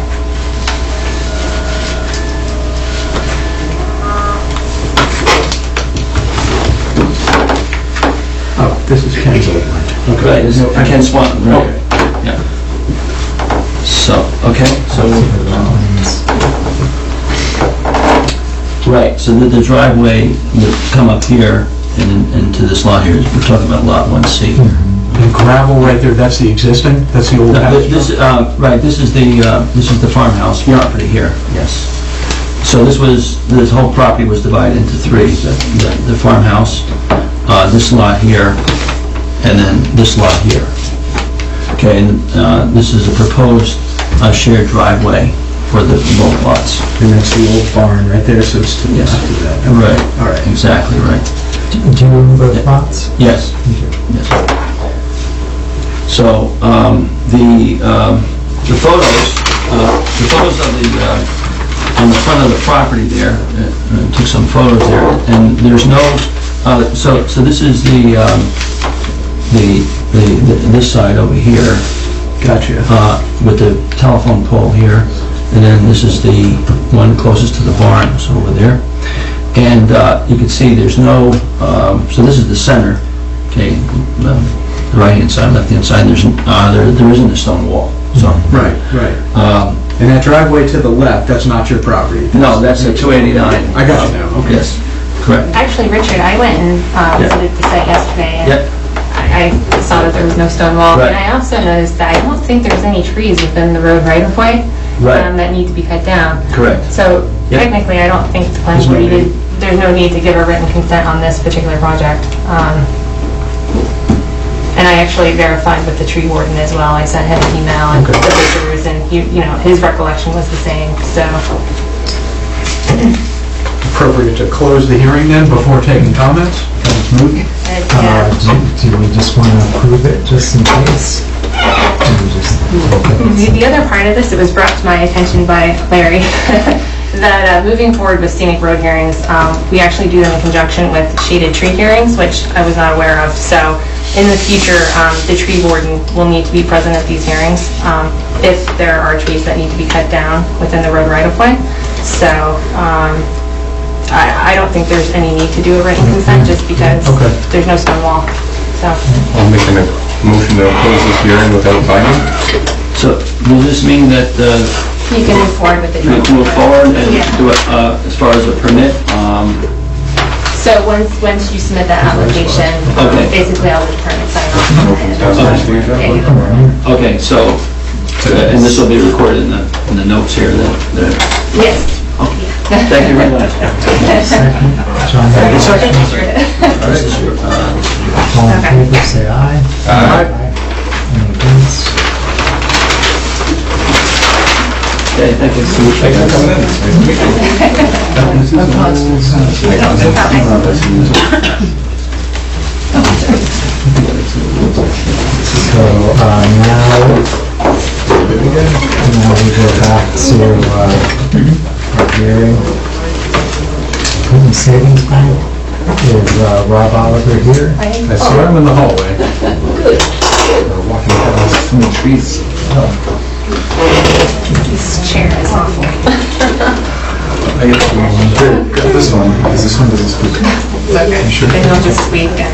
Oh, this is Ken's old line. Right, this is Ken Swanton, right? Yeah. So, okay, so, right, so the driveway would come up here and into this lot here. We're talking about lot 1C. The gravel right there, that's the existing? That's the old No, house? Right, this is the farmhouse property here, yes. So this whole property was divided into three, the farmhouse, this lot here, and then this lot here. Okay, and this is a proposed shared driveway for the both lots. And that's the old barn right there, so it's to the Yes. left of that. Right. All right. Exactly right. Do you remember the plots? Yes. Yes. So, the photos of on the front of the property there, took some photos there, and there's no, so this is this side over here. Gotcha. With the telephone pole here, and then this is the one closest to the barn, so over there. And you can see there's no, so this is the center, okay, the right-hand side, left-hand side, there isn't a stone wall, so. Right. And that driveway to the left, that's not your property? No, that's a 289. I got you now, okay. Yes, correct. Actually, Richard, I went and visited the site yesterday, and Yep. I saw that there was no stone wall. Right. And I also noticed that I don't think there's any trees within the road right-of-way Right. that need to be cut down. Correct. So Yep. technically, I don't think the planning board needed, there's no need to give a written consent on this particular project. And I actually verified with the tree warden as well. I sent him an email and the pictures, and his recollection was the same, so. Appropriate to close the hearing then before taking comments? Let's move. Yeah. Do we just want to approve it just in case? Or we just- The other part of this, it was brought to my attention by Larry, that moving forward with scenic road hearings, we actually do them in conjunction with shaded tree hearings, which I was not aware of. So in the future, the tree warden will need to be present at these hearings if there are trees that need to be cut down within the road right-of-way. So I don't think there's any need to do a written consent just because there's no stone wall. So. I'll make a motion to close this hearing without finding. So, does this mean that You can move forward with the we tree. can move forward and Yeah. do it as far as a permit? So So once you submit that application, Okay. basically all the departments sign off on it. Yeah. Okay, so, and this will be recorded in the notes here that. Yes. Thank you very much. Second, John, any questions? This is your, All in favor, say aye. Aye. Any against? okay, thank you. Thanks for coming in. So, now we go back to, our hearing. Clinton Savings Bank, is Rob Oliver here? I saw him in the hallway. Walking past some trees. This chair is awful. I get this one, because this one doesn't speak. Okay. Sure. Then he'll just squeak and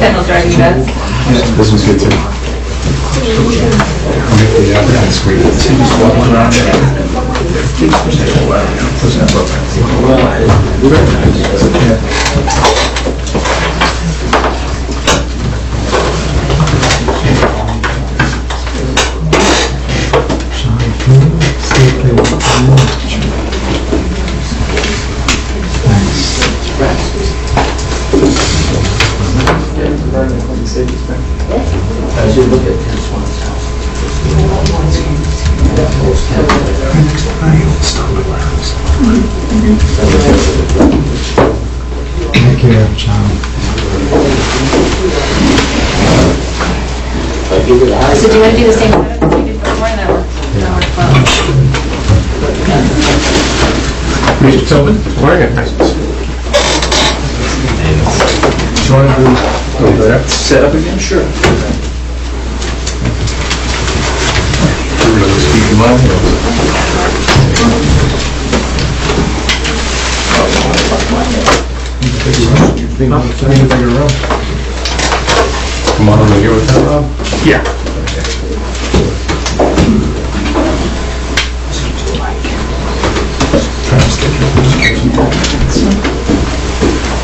then he'll drive you nuts. Yeah, this one's good too. I'll make the applicant squeak. Walking around. Sean, can you see if they will come in? Thanks. As you look at this one's house. Thank you, John. So do you want to do the same setup as we did before? That worked well. Mr. Tillman, morning. Do you want to do over there? Set up again? Sure. Speak your mind. Need a bigger room. Come on over here with that, Rob.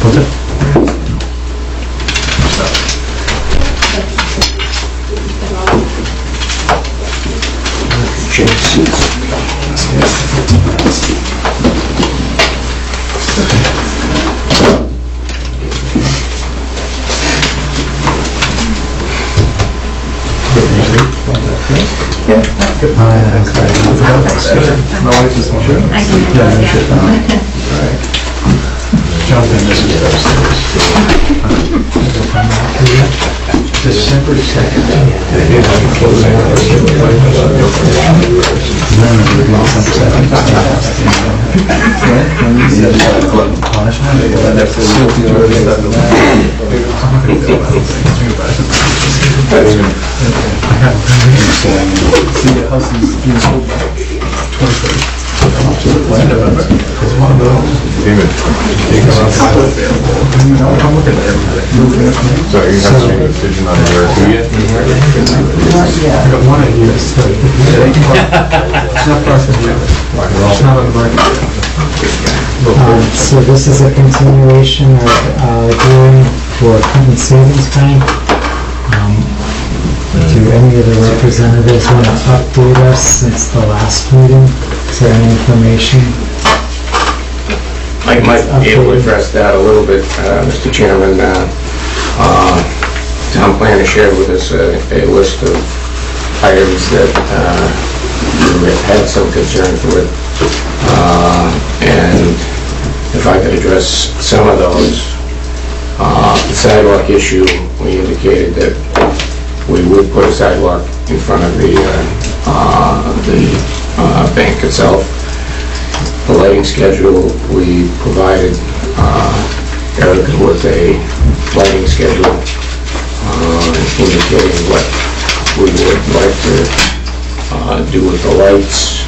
What's it? My wife just wants to. I can do that, yeah. Jonathan, this is upstairs. December 2nd. The house is being sold by 23rd. I'm looking at everything. So you have to make a decision on where to yet? I got one idea. It's not for us to do. It's not on the market. So this is a continuation of hearing for Clinton Savings Bank. Do any of the representatives want to update us since the last meeting? Is there any information? I might be able to address that a little bit, Mr. Chairman. Town planner shared with us a list of items that we had some concerns with. And if I could address some of those. The sidewalk issue, we indicated that we would put a sidewalk in front of the bank itself. The lighting schedule, we provided Erica with a lighting schedule indicating what we would like to do with the lights.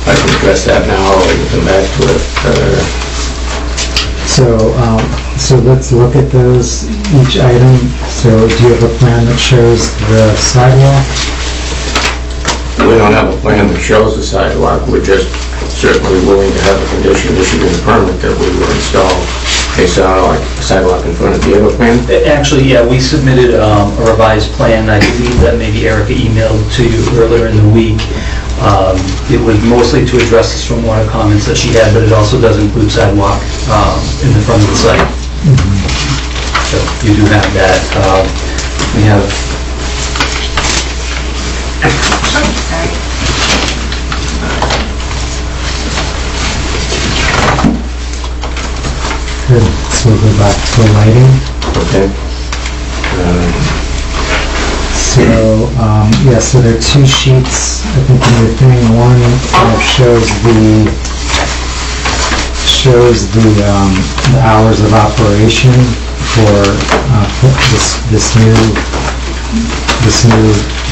I can address that now and come back to it. So let's look at those, each item. So do you have a plan that shows the sidewalk? We don't have a plan that shows the sidewalk. We're just certainly willing to have a condition issued in the permit that we would install Based on a sidewalk in front of the other plan? Actually, yeah, we submitted a revised plan. I believe that maybe Erica emailed to you earlier in the week. It was mostly to address the stormwater comments that she had, but it also does include sidewalk in the front of the site. So you do have that. We have... Good, so we'll go back to the lighting. Okay. So there are two sheets, I think, in your thing. One kind of shows the hours of operation for this new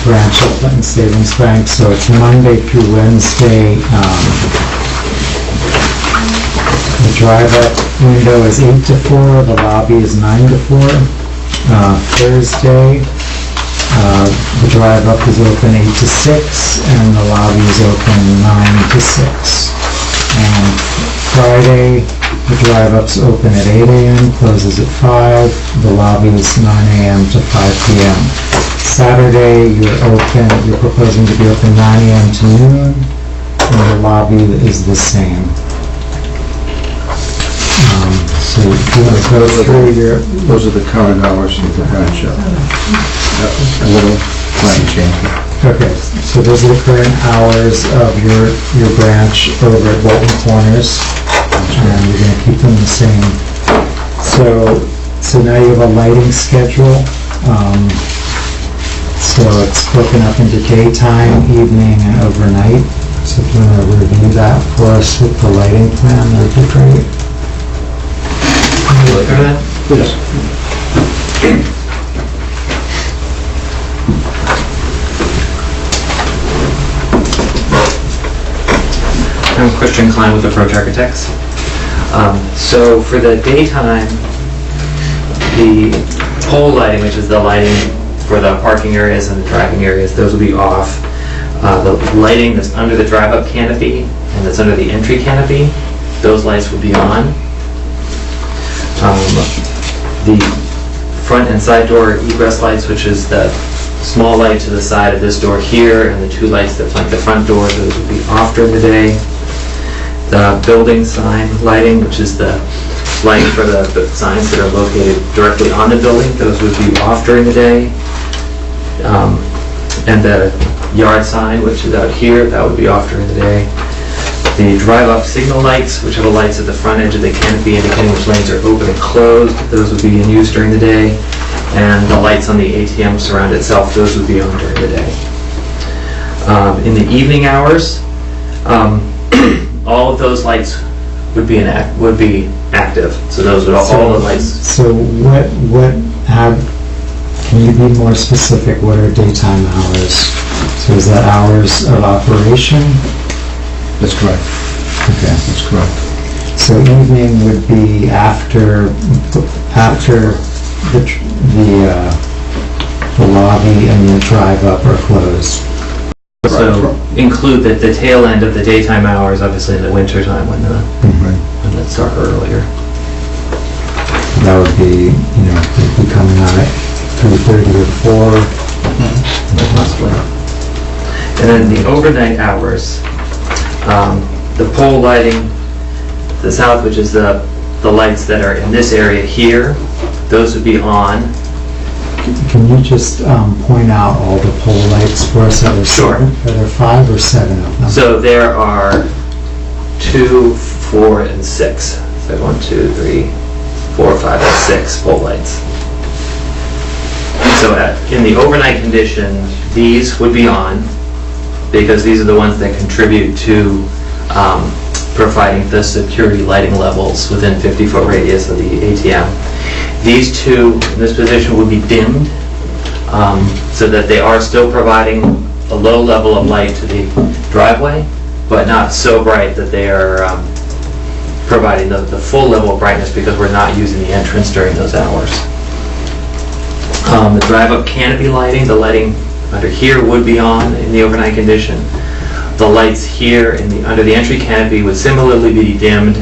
branch of Clinton Savings Bank. So it's Monday through Wednesday. The drive-up window is 8 to 4, the lobby is 9 to 4. Thursday, the drive-up is open 8 to 6, and the lobby is open 9 to 6. And Friday, the drive-up's open at 8 a.m., closes at 5, the lobby is 9 a.m. to 5 p.m. Saturday, you're proposing to be open 9 a.m. to noon, and the lobby is the same. So you want to go through your... Those are the current hours of the branch shop. A little plan change. Okay, so those are the current hours of your branch over at Walton Corners, and you're going to keep them the same. So now you have a lighting schedule. So it's broken up into daytime, evening, and overnight. So if you want to review that for us with the lighting plan, that'd be great. Look at that? Yes. I'm Christian Klein with Approach Architects. So for the daytime, the pole lighting, which is the lighting for the parking areas and the driving areas, those will be off. The lighting that's under the drive-up canopy and that's under the entry canopy, those lights will be on. The front and side door egress lights, which is the small light to the side of this door here and the two lights that flank the front door, those will be off during the day. The building sign lighting, which is the light for the signs that are located directly on the building, those would be off during the day. And the yard sign, which is out here, that would be off during the day. The drive-up signal lights, which are the lights at the front edge of the canopy indicating which lanes are open and closed, those would be in use during the day. And the lights on the ATM surround itself, those would be on during the day. In the evening hours, all of those lights would be active. So those would all the lights. So can you be more specific? What are daytime hours? So is that hours of operation? That's correct. Okay. That's correct. So evening would be after the lobby and the drive-up are closed. So include the tail end of the daytime hours, obviously in the winter time when it's darker earlier. That would be, it'd be coming on at 3:30 or 4. Possibly. And then the overnight hours, the pole lighting, the south, which is the lights that are in this area here, those would be on. Can you just point out all the pole lights for us? Sure. Are there 5 or 7 of them? So there are 2, 4, and 6. So 1, 2, 3, 4, 5, and 6 pole lights. So in the overnight condition, these would be on because these are the ones that contribute to providing the security lighting levels within 50-foot radius of the ATM. These two in this position would be dimmed so that they are still providing a low level of light to the driveway, but not so bright that they are providing the full level of brightness because we're not using the entrance during those hours. The drive-up canopy lighting, the lighting under here would be on in the overnight condition. The lights here under the entry canopy would similarly be dimmed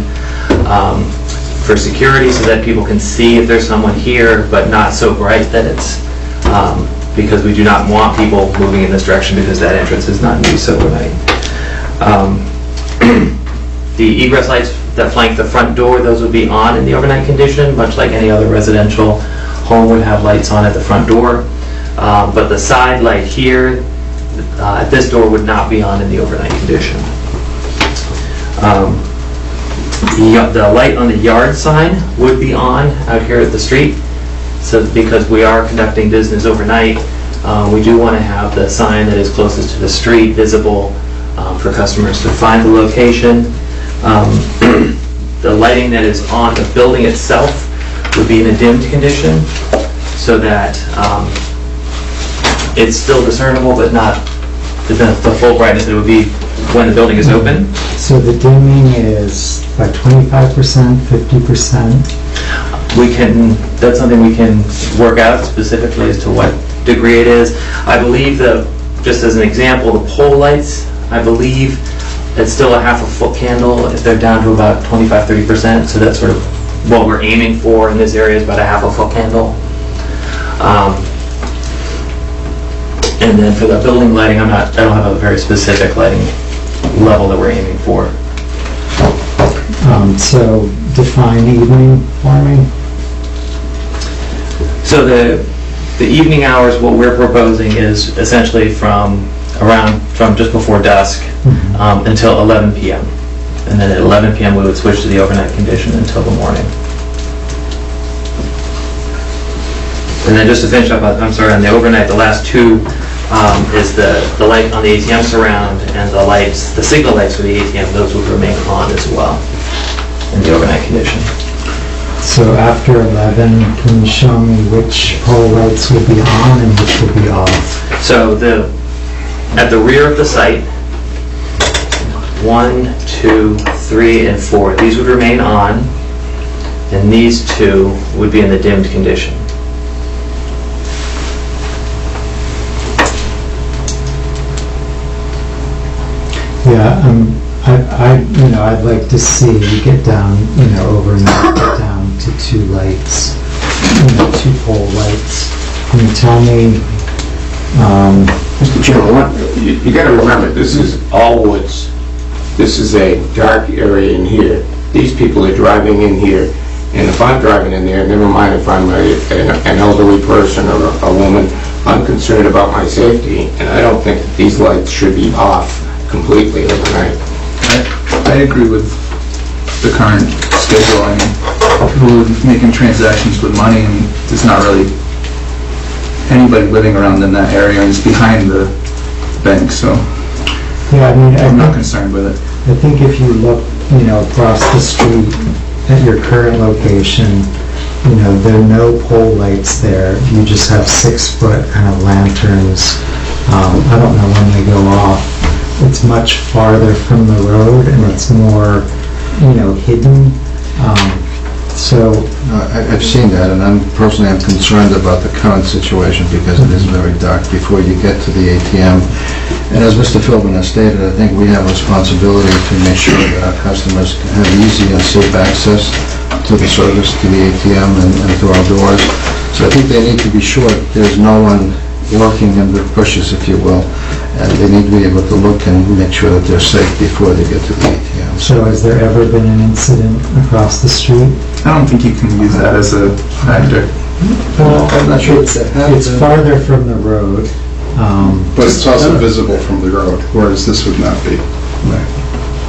for security so that people can see if there's someone here, but not so bright that it's, because we do not want people moving in this direction because that entrance is not in use overnight. The egress lights that flank the front door, those would be on in the overnight condition, much like any other residential home would have lights on at the front door. But the side light here, at this door, would not be on in the overnight condition. The light on the yard sign would be on out here at the street. So because we are conducting business overnight, we do want to have the sign that is closest to the street visible for customers to find the location. The lighting that is on the building itself would be in a dimmed condition so that it's still discernible but not the full brightness that it would be when the building is open. So the dimming is by 25%, 50%? That's something we can work out specifically as to what degree it is. I believe just as an example, the pole lights, I believe it's still a half a foot candle if they're down to about 25-30%, so that's sort of what we're aiming for in this area, is about a half a foot candle. And then for the building lighting, I don't have a very specific lighting level that we're aiming for. So define evening for me. So the evening hours, what we're proposing is essentially from just before dusk until 11 p.m. And then at 11 p.m. we would switch to the overnight condition until the morning. And then just to finish up, I'm sorry, on the overnight, the last two is the light on the ATM surround and the signal lights for the ATM, those would remain on as well in the overnight condition. So after 11, can you show me which pole lights would be on and which would be off? So at the rear of the site, 1, 2, 3, and 4, these would remain on, and these two would be in the dimmed condition. Yeah, I'd like to see you get down, overnight, get down to 2 lights, 2 pole lights. Can you tell me, Mr. Chairman, you gotta remember, this is all woods. This is a dark area in here. These people are driving in here, and if I'm driving in there, never mind if I'm an elderly person or a woman, I'm concerned about my safety, and I don't think that these lights should be off completely overnight. I agree with the current schedule. I mean, people are making transactions with money, and there's not really anybody living around in that area, and it's behind the bank, so yeah, I'm not concerned with it. I think if you look, across the street at your current location, there are no pole lights there. You just have 6-foot kind of lanterns. I don't know when they go off. It's much farther from the road and it's more, hidden. I've seen that, and I'm concerned about the current situation because it is very dark before you get to the ATM. And as Mr. Philbin has stated, I think we have a responsibility to make sure that our customers have easy and safe access to the service, to the ATM and to our doors. So I think they need to be sure there's no one working in the bushes, if you will, and they need to be able to look and make sure that they're safe before they get to the ATM. So has there ever been an incident across the street? I don't think you can use that as a factor. Well, I'm not sure it's farther from the road. But it's also visible from the road, whereas this would not be.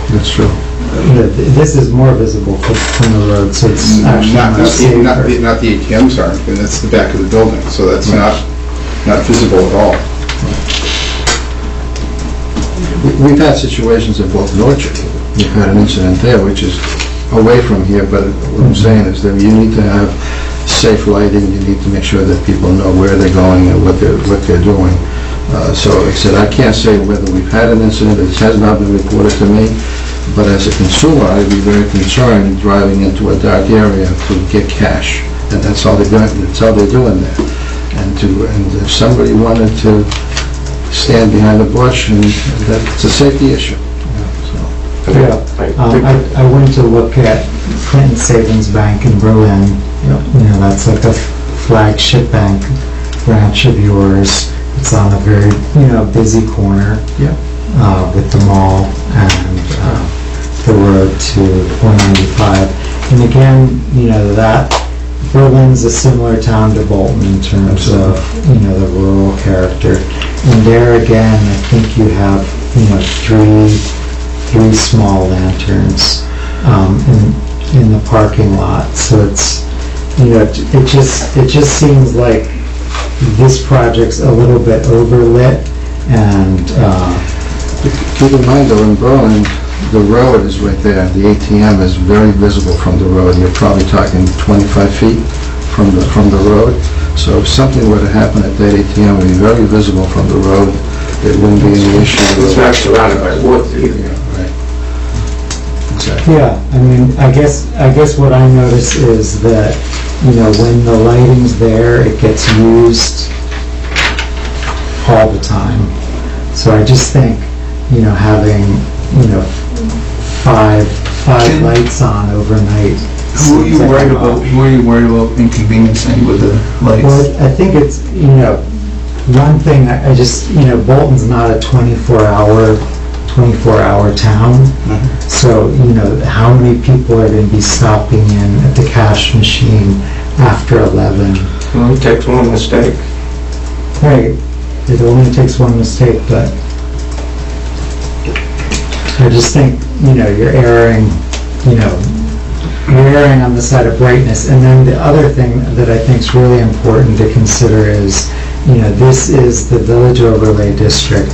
That's true. This is more visible from the road, so it's actually Not safer. the ATMs aren't, and that's the back of the building, so that's not visible at all. We've had situations in both Orchard. We've had an incident there, which is away from here, but what I'm saying is that you need to have safe lighting, you need to make sure that people know where they're going and what they're doing. So like I said, I can't say whether we've had an incident, it has not been reported to me, but as a consumer, I'd be very concerned driving into a dark area to get cash, and that's all they're doing there. And if somebody wanted to stand behind a bush, and that's a safety issue. Yeah, I went to look at Clinton Savings Bank in Berlin. You know, that's like a flagship bank branch of yours. It's on a very, busy corner. Yeah. With the mall and the road to 495. And again, that Berlin's a similar town to Bolton in terms of, the rural character. And there again, I think you have, three small lanterns in the parking lot. So it's, it just seems like this project's a little bit overlit, and keep in mind though, in Berlin, the road is right there. The ATM is very visible from the road. You're probably talking 25 feet from the road. So if something were to happen at that ATM, it would be very visible from the road. It wouldn't be any issue. It's not surrounded by woods either. Yeah, right. Exactly. yeah, I mean, I guess what I notice is that, when the lighting's there, it gets used all the time. So I just think, having, five lights on overnight. Who are you worried about inconveniencing with the lights? Well, I think it's, one thing, I just, Bolton's not a 24-hour town. So, how many people are going to be stopping in at the cash machine after 11? Well, it takes one mistake. Right. It only takes one mistake, but I just think, you're erring on the side of brightness. And then the other thing that I think is really important to consider is, this is the Village Overlay District.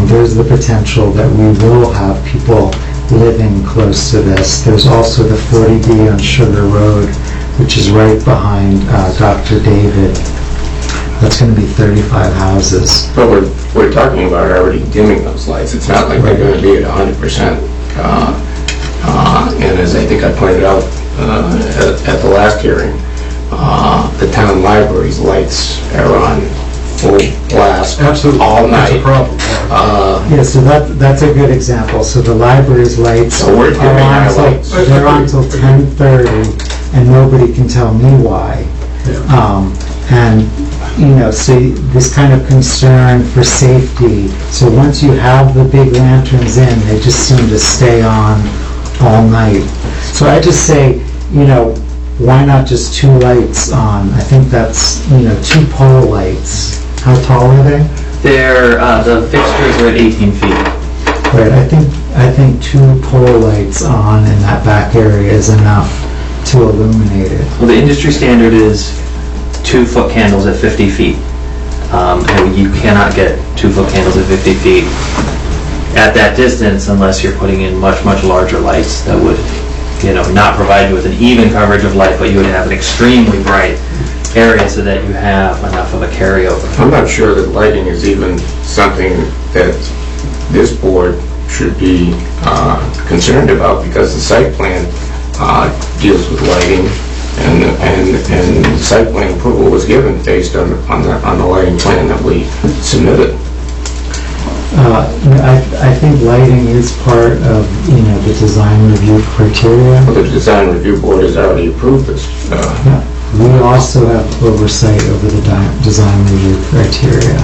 There's the potential that we will have people living close to this. There's also the 40B on Sugar Road, which is right behind Dr. David. That's going to be 35 houses. But we're talking about already dimming those lights. It's not like they're going to be at 100%. And as I think I pointed out at the last hearing, the town library's lights are on full blast all night. That's a problem. Yeah, so that's a good example. So the library's lights So we're dimming our lights. They're on until 10:30, and nobody can tell me why. And, so this kind of concern for safety. So once you have the big lanterns in, they just seem to stay on all night. So I just say, why not just 2 lights on? I think that's, 2 pole lights. How tall are they? They're, the fixtures are at 18 feet. Right, I think 2 pole lights on in that back area is enough to illuminate it. Well, the industry standard is 2-foot candles at 50 feet. And you cannot get 2-foot candles at 50 feet at that distance unless you're putting in much, much larger lights that would, not provide you with an even coverage of light, but you would have an extremely bright area so that you have enough of a carryover. I'm not sure that lighting is even something that this board should be concerned about, because the site plan deals with lighting, and the site plan approval was given based on the lighting plan that we submitted. I think lighting is part of, the design review criteria. Well, the design review board has already approved this. Yeah. We also have oversight over the design review criteria.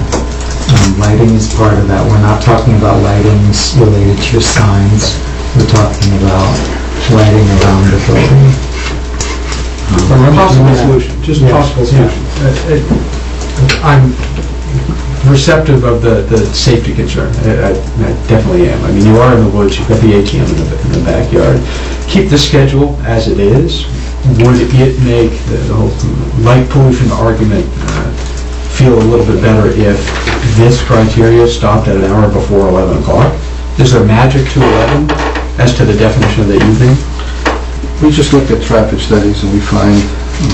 Lighting is part of that. We're not talking about lightings related to your signs. We're talking about lighting around the building. Possible solution, just a possible solution. I'm receptive of the safety concern. I definitely am. I mean, you are in the woods, you've got the ATM in the backyard. Keep the schedule as it is. Would it make the whole light pollution argument feel a little bit better if this criteria stopped at an hour before 11 o'clock? Is there magic to 11 as to the definition of the evening? We just look at traffic studies and we find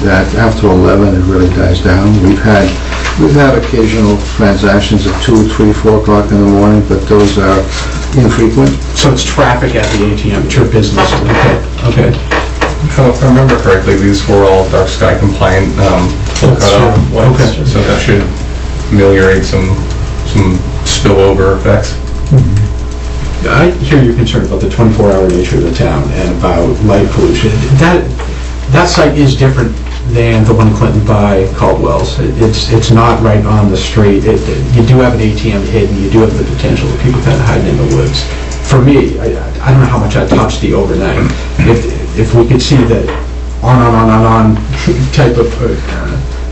that after 11 it really dies down. We've had occasional transactions at 2, 3, 4 o'clock in the morning, but those are infrequent. So it's traffic at the ATM, it's your business. Okay. If I remember correctly, these were all dark sky compliant cutoff lights, so that should ameliorate some spillover effects. I hear your concern about the 24-hour nature of the town and about light pollution. That site is different than the one Clinton by Caldwell's. It's not right on the street. You do have an ATM hidden. You do have the potential of people kind of hiding in the woods. For me, I don't know how much I'd touch the overnight. If we could see that on type of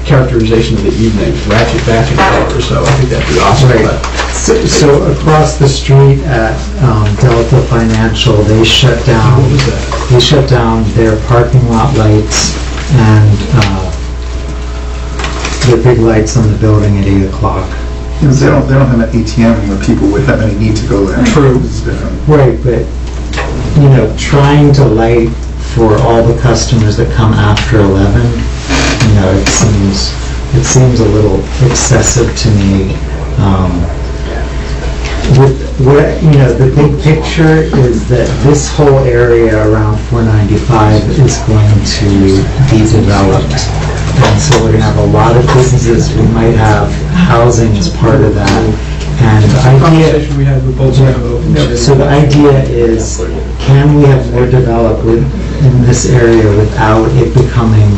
characterization of the evening, ratchet color, so I think that'd be awesome. Right. So across the street at Delta Financial, they shut down. What was that? They shut down their parking lot lights and their big lights on the building at 8 o'clock. Because they don't have an ATM where people would have any need to go there. True. It's different. Right, but, you know, trying to light for all the customers that come after 11, you know, it seems a little excessive to me. The big picture is that this whole area around 495 is going to be developed. And so we're going to have a lot of businesses. We might have housing as part of that. And the Conversation we had with both sides of the so the idea is, can we have more developed in this area without it becoming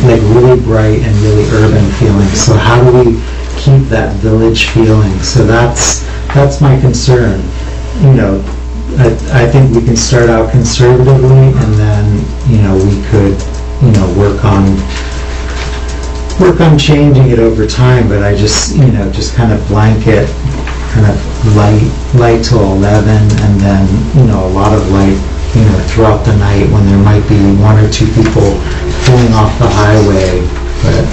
like really bright and really urban feeling? So how do we keep that village feeling? So that's my concern. You know, I think we can start out conservatively, and then, you know, we could, you know, work on changing it over time. But I just, you know, just kind of blanket, kind of light till 11, and then, you know, a lot of light, you know, throughout the night when there might be one or two people pulling off the highway, but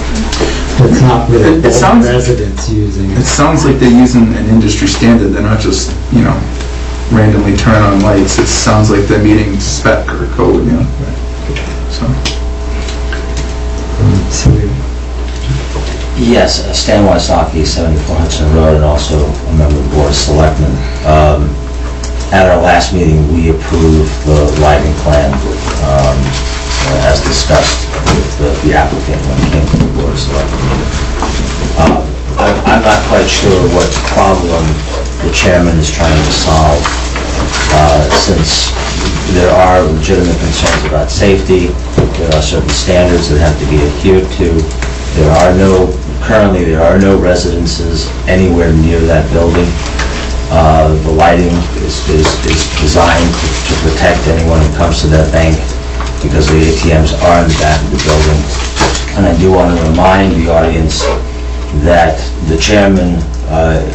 it's not really residents using it. It sounds like they're using an industry standard. They're not just, you know, randomly turn on lights. It sounds like they're meeting spec or code, you know. So. Yes, Stan Wysocki, 74 Hudson Road, and also a member of the Board of Selectmen. At our last meeting, we approved the lighting plan as discussed with the applicant when it came to the Board of Selectmen. I'm not quite sure what problem the chairman is trying to solve, since there are legitimate concerns about safety. There are certain standards that have to be adhered to. Currently there are no residences anywhere near that building. The lighting is designed to protect anyone who comes to that bank, because the ATMs are in the back of the building. And I do want to remind the audience that the chairman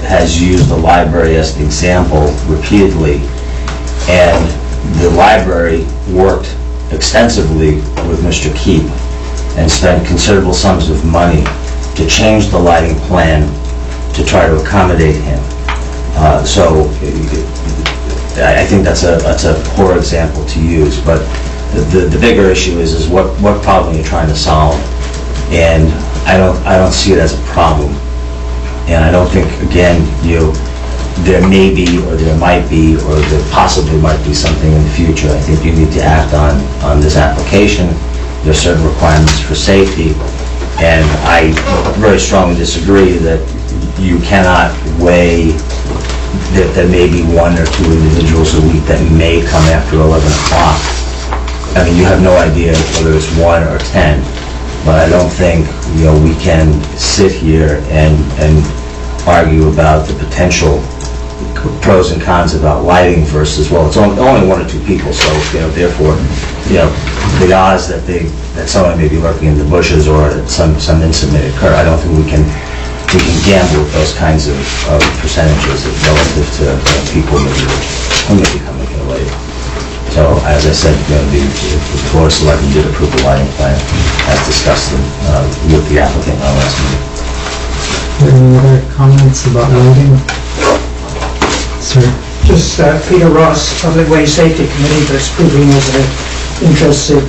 has used the library as an example repeatedly, and the library worked extensively with Mr. Keep and spent considerable sums of money to change the lighting plan to try to accommodate him. So I think that's a poor example to use, but the bigger issue is what problem you're trying to solve, and I don't see it as a problem, and I don't think, again, there may be, or there might be, or there possibly might be something in the future. I think you need to act on this application. There are certain requirements for safety, and I very strongly disagree that you cannot weigh that there may be one or two individuals a week that may come after 11 o'clock. I mean, you have no idea whether it's 1 or 10, but I don't think, you know, we can sit here and argue about the potential pros and cons about lighting versus, well, it's only 1 or 2 people, so, you know, therefore, you know, the odds that someone may be lurking in the bushes or that some incident may occur, I don't think we can gamble with those kinds of percentages relative to people who may be coming here later. So, as I said, you know, the Board of Selectmen did approve the lighting plan as discussed with the applicant in our last meeting. Any other comments about lighting? Sir? Just Peter Ross, Public Way Safety Committee, but speaking as an interested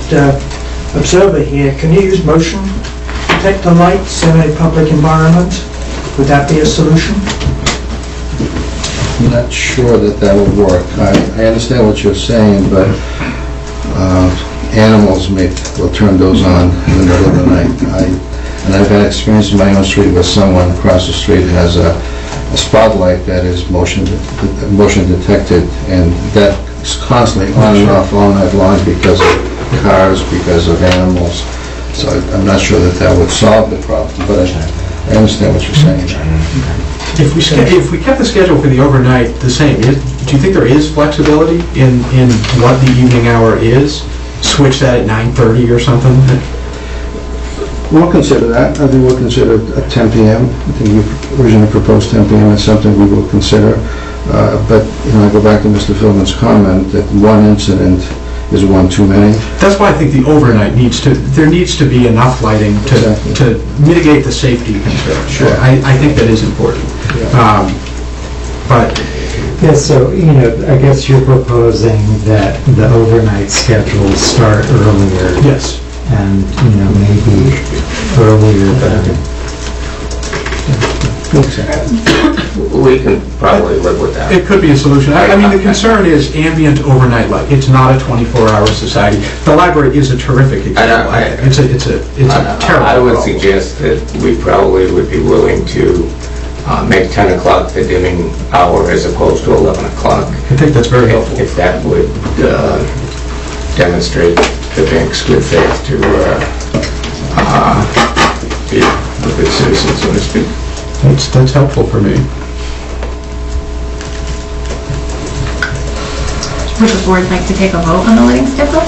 observer here. Can you use motion detector lights in a public environment? Would that be a solution? I'm not sure that would work. I understand what you're saying, but animals will turn those on in the middle of the night. And I've had experience in my own street where someone across the street has a a spotlight that is motion detected, and that's constantly on and off all night long because of cars, because of animals. So I'm not sure that would solve the problem, but I understand what you're saying. If we kept the schedule for the overnight the same, do you think there is flexibility in what the evening hour is? Switch that at 9:30 or something? We'll consider that. I think we'll consider 10 p.m. I think you originally proposed 10 p.m. It's something we will consider. But, I go back to Mr. Philbin's comment that one incident is one too many. That's why I think the overnight there needs to be enough lighting to mitigate the safety concern. Sure. I think that is important. Yeah. But Yeah, so, I guess you're proposing that the overnight schedules start earlier. yes. And, maybe earlier than... We can probably live with that. It could be a solution. I mean, the concern is ambient overnight light. It's not a 24-hour society. The library is a terrific example. It's a terrible I would problem. suggest that we probably would be willing to make 10 o'clock the dimming hour as opposed to 11 o'clock. I think that's very helpful. If that would demonstrate the bank's good faith to be a good citizen, so to speak. That's helpful for me. Would the board like to take a vote on the lighting schedule?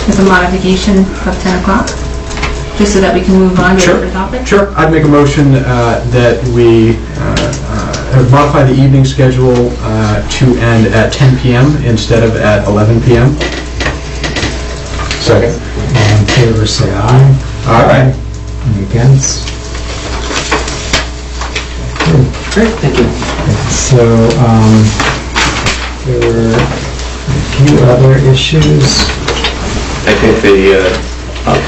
With a modification of 10 o'clock? Just so that we can move on to a different topic? Sure. I'd make a motion that we modify the evening schedule to end at 10 p.m. instead of at 11 p.m. Second. All in favor, say aye. Aye. Any against? Great, thank you. So, there were a few other issues. I think the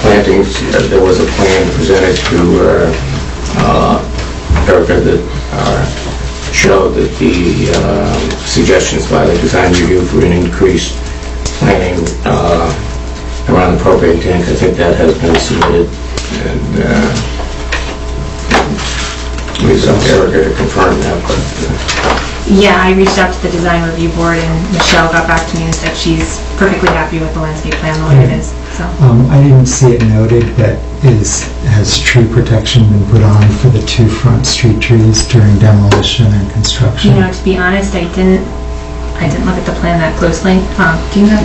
plantings, there was a plan presented to Erica that showed that the suggestions by the design review for an increased planting around the propane tank, I think that has been submitted, and it's up to Erica to confirm that, but Yeah, I reached out to the design review board and Michelle got back to me and said she's perfectly happy with the landscape plan the way it is, so. I didn't see it noted, but has tree protection been put on for the two front street trees during demolition and construction? To be honest, I didn't look at the plan that closely. Do you know?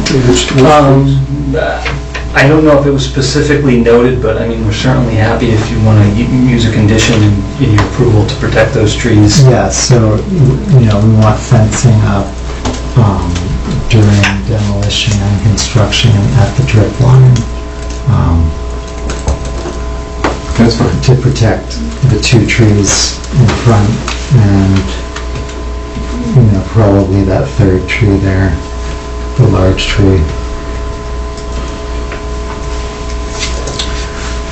I don't know if it was specifically noted, but I mean, we're certainly happy if you want to use a condition in your approval to protect those trees. Yeah, so, we want fencing up during demolition and construction at the drip line. That's fine. To protect the two trees in front and, probably that third tree there, the large tree.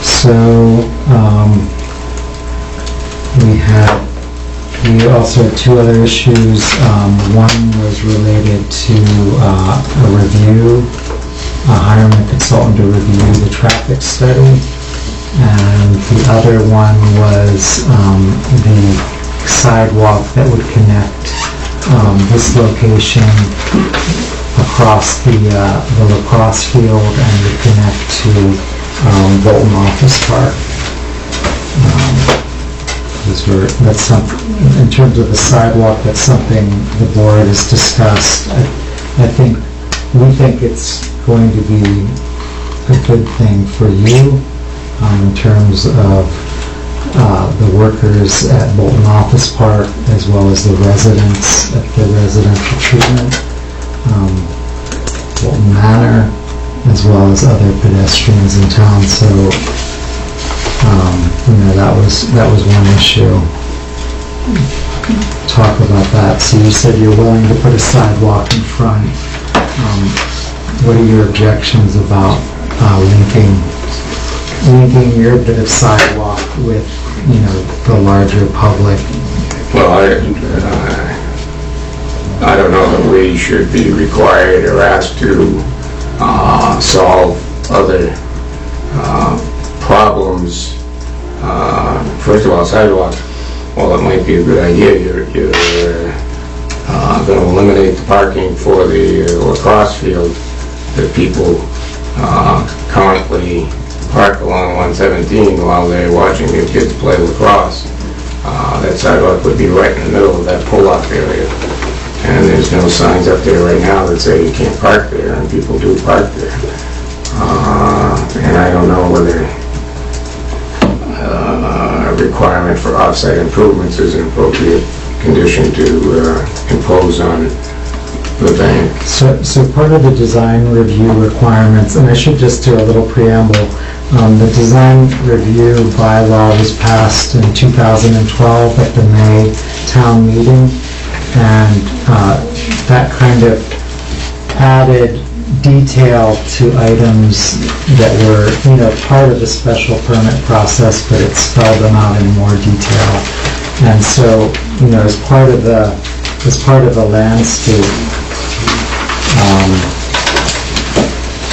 So, we also had two other issues. One was related to a review, hiring a consultant to review the traffic study. And the other one was the sidewalk that would connect this location across the lacrosse field and would connect to Bolton Office Park. That's something, in terms of the sidewalk, that's something the board has discussed. We think it's going to be a good thing for you in terms of the workers at Bolton Office Park as well as the residents at the residential treatment, Bolton Manor, as well as other pedestrians in town. So, that was one issue. Talk about that. So you said you're willing to put a sidewalk in front. What are your objections about linking your bit of sidewalk with, the larger public? well, I don't know that we should be required or asked to solve other problems. First of all, sidewalks well, it might be a good idea. You're going to eliminate the parking for the lacrosse field that people currently park along 117 while they're watching their kids play lacrosse. That sidewalk would be right in the middle of that pull-off area. And there's no signs up there right now that say you can't park there, and people do park there. And I don't know whether a requirement for off-site improvements is an appropriate condition to impose on the bank. So part of the design review requirements, and I should just do a little preamble, the design review bylaw was passed in 2012 at the May town meeting, and that kind of added detail to items that were, part of the special permit process, but it spelled them out in more detail. And so, as part of the landscape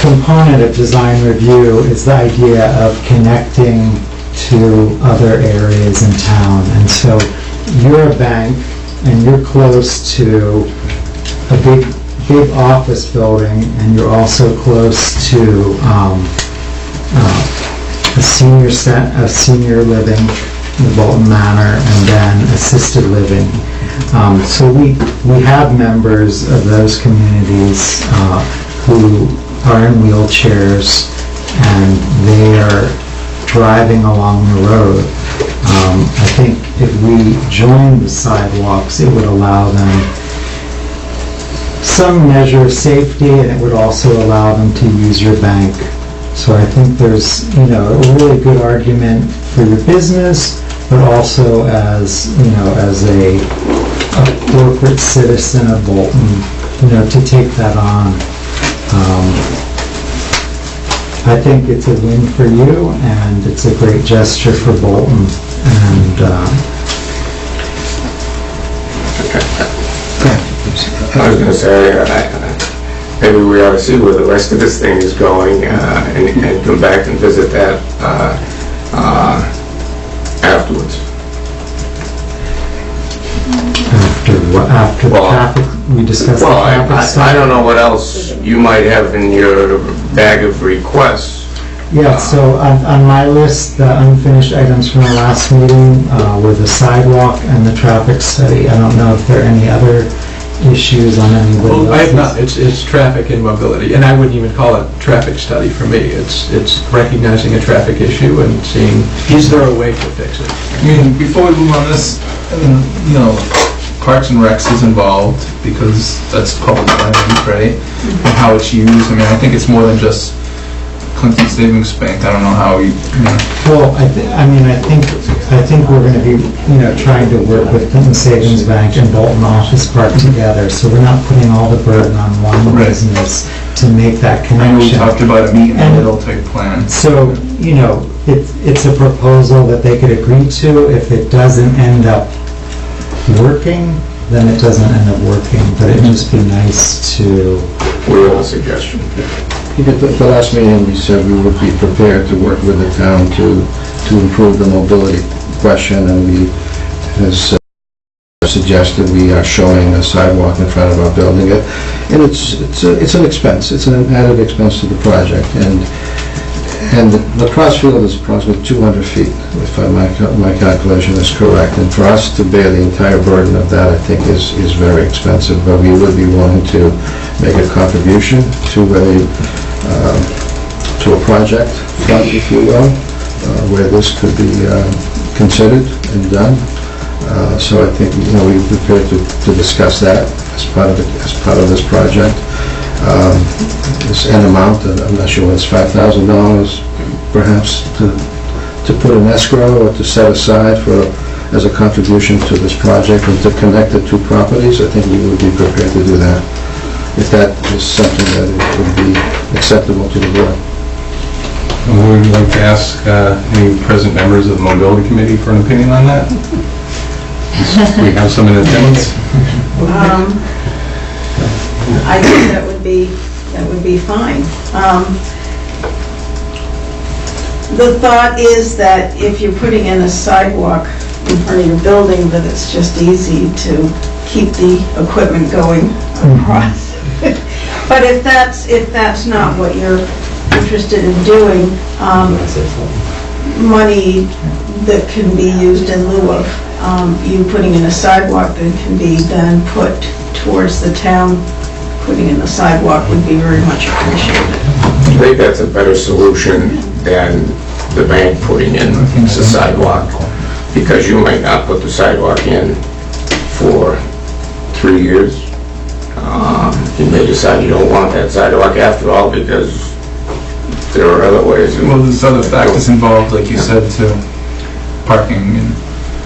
component of design review is the idea of connecting to other areas in town. And so you're a bank and you're close to a big office building, and you're also close to a senior living, the Bolton Manor, and then assisted living. So we have members of those communities who are in wheelchairs, and they are driving along the road. I think if we join the sidewalks, it would allow them some measure of safety, and it would also allow them to use your bank. So I think there's, a really good argument for your business, but also as, as a corporate citizen of Bolton, to take that on. I think it's a win for you, and it's a great gesture for Bolton. And I was going to say, maybe we ought to see where the rest of this thing is going and come back and visit that afterwards. After the traffic, we discussed the traffic stuff. I don't know what else you might have in your bag of requests. Yeah, so on my list, the unfinished items from the last meeting were the sidewalk and the traffic study. I don't know if there are any other issues on anybody else's. Well, I have not. It's traffic and mobility, and I wouldn't even call it traffic study for me. It's recognizing a traffic issue and seeing, is there a way to fix it? I mean, before we move on this, Parks and Recs is involved because that's public land, right? And how it's used. I mean, I think it's more than just Clinton Savings Bank. I don't know how you. Well, I think we're going to be, trying to work with Clinton Savings Bank and Bolton Office Park together. So we're not putting all the burden on one business to make that connection. I know we talked about a meet in the middle type plan. So, it's a proposal that they could agree to. If it doesn't end up working, then it doesn't end up working. But it'd just be nice to. We have a suggestion. At the last meeting, we said we would be prepared to work with the town to improve the mobility question, and we, as suggested, we are showing a sidewalk in front of our building. And it's an expense. It's an added expense to the project. And the cross field is approximately 200 feet, if my calculation is correct. And for us to bear the entire burden of that, I think is very expensive. But we would be willing to make a contribution to a project fund, if you will, where this could be considered and done. So I think we're prepared to discuss that as part of this project. It's an amount that I'm not sure what it's $5,000 perhaps to put in escrow or to set aside as a contribution to this project and to connect the two properties. I think we would be prepared to do that if that is something that would be acceptable to the board. Would you like to ask any present members of the Mobility Committee for an opinion on that? We have some in attendance. I think that would be fine. The thought is that if you're putting in a sidewalk, in front of your building, that it's just easy to keep the equipment going across. But if that's not what you're interested in doing, money that can be used in lieu of you putting in a sidewalk that can be then put towards the town, putting in the sidewalk would be very much appreciated. I think that's a better solution than the bank putting in the sidewalk, because you might not put the sidewalk in for 3 years. You may decide you don't want that sidewalk after all, because there are other ways. Well, there's other factors involved, like you said, too. Parking, and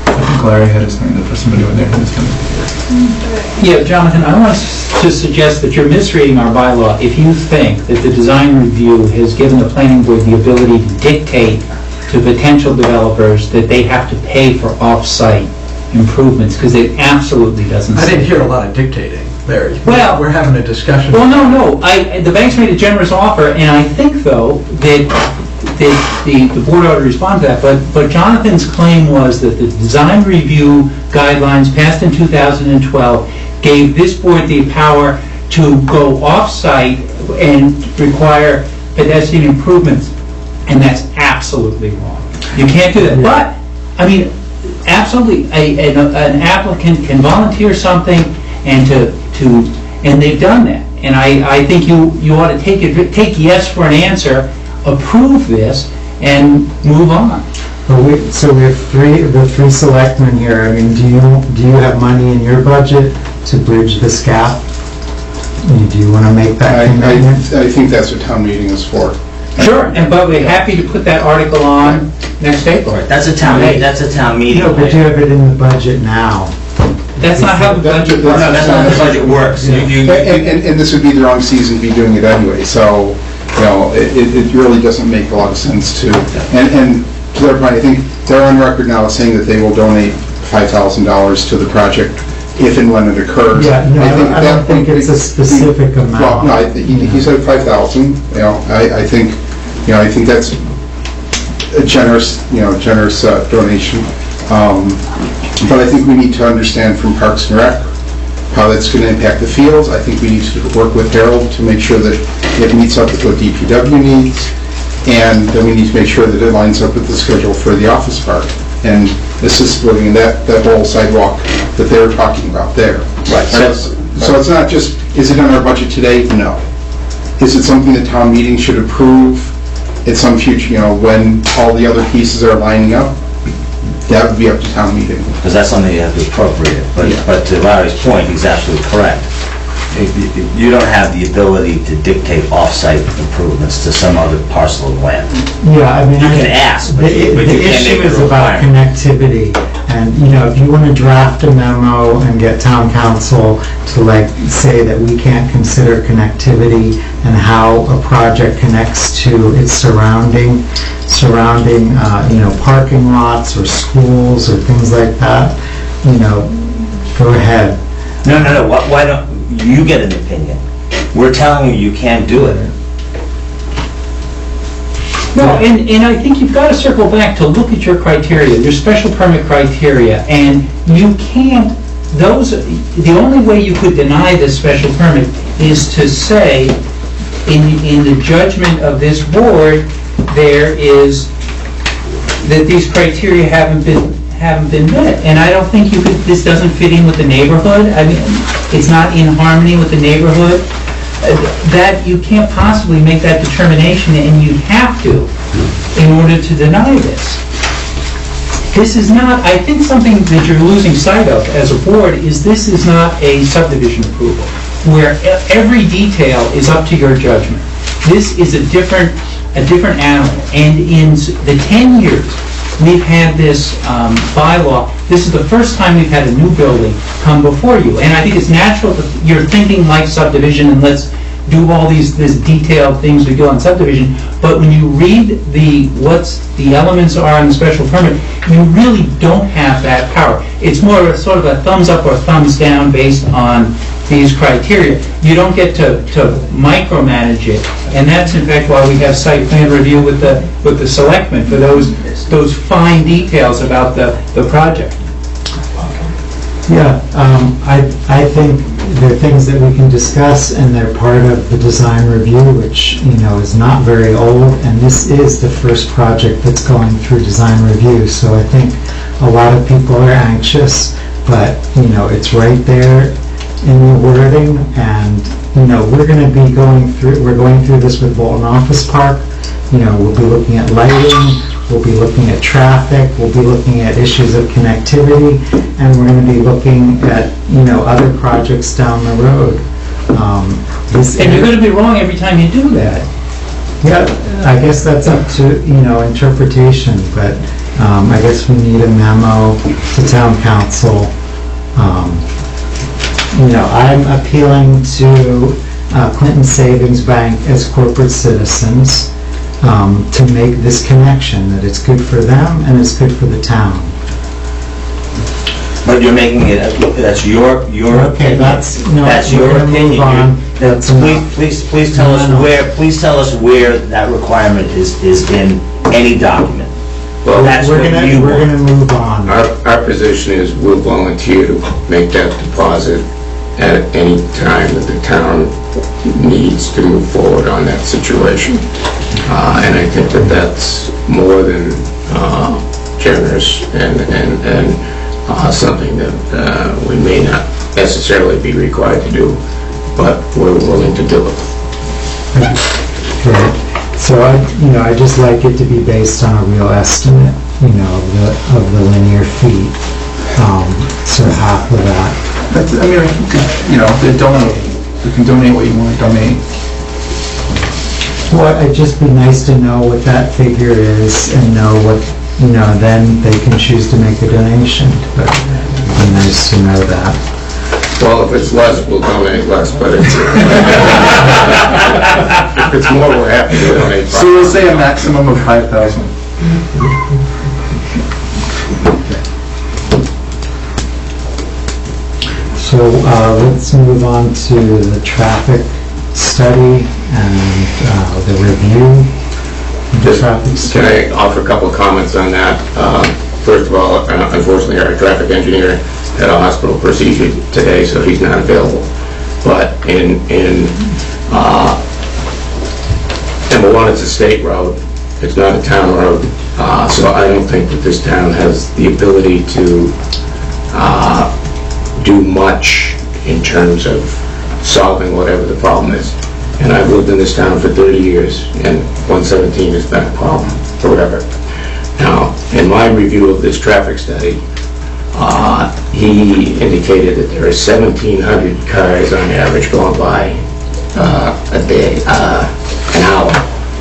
I think Larry had his hand up for somebody over there who was going to... Yeah, Jonathan, I want to suggest that you're misreading our bylaw if you think that the design review has given the planning board the ability to dictate to potential developers that they have to pay for off-site improvements, because it absolutely doesn't I say. didn't hear a lot of dictating there. Well, we're having a discussion. Well, no. The bank's made a generous offer, and I think, though, that the board ought to respond to that. But Jonathan's claim was that the design review guidelines passed in 2012 gave this board the power to go off-site and require pedestrian improvements, and that's absolutely wrong. You can't do that. But, I mean, absolutely, an applicant can volunteer something and they've done that. And I think you ought to take yes for an answer, approve this, and move on. So we have three selectmen here. I mean, do you have money in your budget to bridge this gap? Do you want to make that commitment? I think that's what town meeting is for. Sure, but we're happy to put that article on next April. That's a town meeting. That's a town meeting. No, but you have it in the budget now. That's not how the budget works. No, that's not how the budget works. And this would be the wrong season to be doing it anyway, so, you know, it really doesn't make a lot of sense to, and to their point, I think they're on record now as saying that they will donate $5,000 to the project if and when it occurs. Yeah, no, I don't think it's a specific amount. Well, no, he said 5,000, you know, I think that's a generous donation. But I think we need to understand from Parks and Rec how that's going to impact the fields. I think we need to work with Harold to make sure that it meets up with what DPW needs, and then we need to make sure that it lines up with the schedule for the office park and assist living in that whole sidewalk that they were talking about there. Right. So it's not just, is it on our budget today? No. Is it something that town meeting should approve at some future, you know, when all the other pieces are lining up? That would be up to town meeting. Because that's something you have to appropriate. But to Larry's point, he's absolutely correct. You don't have the ability to dictate off-site improvements to some other parcel of land. Yeah, I mean, you can ask, but you the can't issue make it is a about requirement. connectivity, and you know, if you want to draft a memo and get town council to like say that we can't consider connectivity and how a project connects to its surrounding parking lots or schools or things like that, you know, go ahead. No. Why don't you get an opinion? We're telling you can't do it. No, and I think you've got to circle back to look at your criteria, your special permit criteria, and you can't, the only way you could deny this special permit is to say, in the judgment of this board, there is, that these criteria haven't been met. And I don't think this doesn't fit in with the neighborhood. I mean, it's not in harmony with the neighborhood. That you can't possibly make that determination, and you have to in order to deny this. This is not, I think something that you're losing sight of as a board is this is not a subdivision approval where every detail is up to your judgment. This is a different animal, and in the 10 years we've had this bylaw, this is the first time we've had a new building come before you. And I think it's natural that you're thinking like subdivision and let's do all these detailed things we do on subdivision. But when you read what the elements are in the special permit, you really don't have that power. It's more of a sort of a thumbs up or thumbs down based on these criteria. You don't get to micromanage it, and that's in fact why we have site plan review with the selectmen for those fine details about the project. Yeah, I think they're things that we can discuss, and they're part of the design review, which, is not very old, and this is the first project that's going through design review, so I think a lot of people are anxious, but, it's right there in the wording, and, we're going through this with Bolton Office Park. We'll be looking at lighting, we'll be looking at traffic, we'll be looking at issues of connectivity, and we're going to be looking at, other projects down the road. And you're going to be wrong every time you do that. Yeah, I guess that's up to, interpretation, but I guess we need a memo to town council. I'm appealing to Clinton Savings Bank as corporate citizens to make this connection, that it's good for them and it's good for the town. But you're making it, that's your Okay, opinion. that's your we're gonna move opinion. on. Please tell us where that requirement is in any document. Well, That's we're what gonna you we're want. gonna move on. Our position is we'll volunteer to make that deposit at any time that the town needs to move forward on that situation. And I think that that's more than generous and something that we may not necessarily be required to do, but we're willing to do it. Right. So I just like it to be based on a real estimate, of the linear feet. So half of that. They're donating. You can donate what you want to donate. Well, it'd just be nice to know what that figure is and know what, then they can choose to make a donation. But it'd be nice to know that. Well, if it's less, we'll donate less, but if it's more, we're happy to donate. So we'll say a maximum of 5,000. So let's move on to the traffic study and the review. The traffic Can study. I offer a couple of comments on that? First of all, unfortunately, our traffic engineer had a hospital procedure today, so he's not available. But number one, it's a state road. It's not a town road. So I don't think that this town has the ability to do much in terms of solving whatever the problem is. And I've lived in this town for 30 years, and 117 has been a problem forever. Now, in my review of this traffic study, he indicated that there are 1,700 cars on average going by a day, an hour,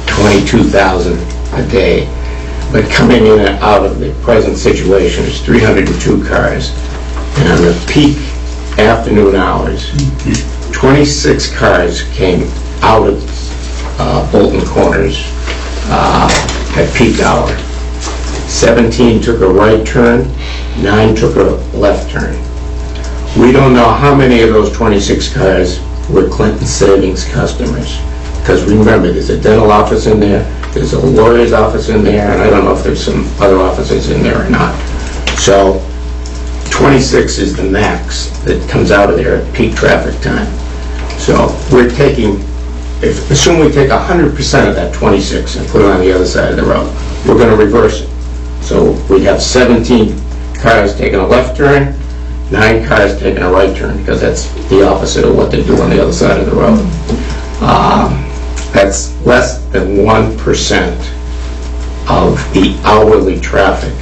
22,000 a day. But coming in and out of the present situation is 302 cars. And on the peak afternoon hours, 26 cars came out of Bolton Corners at peak hour. 17 took a right turn, 9 took a left turn. We don't know how many of those 26 cars were Clinton Savings customers. Because remember, there's a dental office in there, there's a lawyer's office in there, and I don't know if there's some other offices in there or not. So 26 is the max that comes out of there at peak traffic time. So we're taking, assume we take 100% of that 26 and put it on the other side of the road. We're going to reverse it. So we have 17 cars taking a left turn, 9 cars taking a right turn, because that's the opposite of what they do on the other side of the road. That's less than 1% of the hourly traffic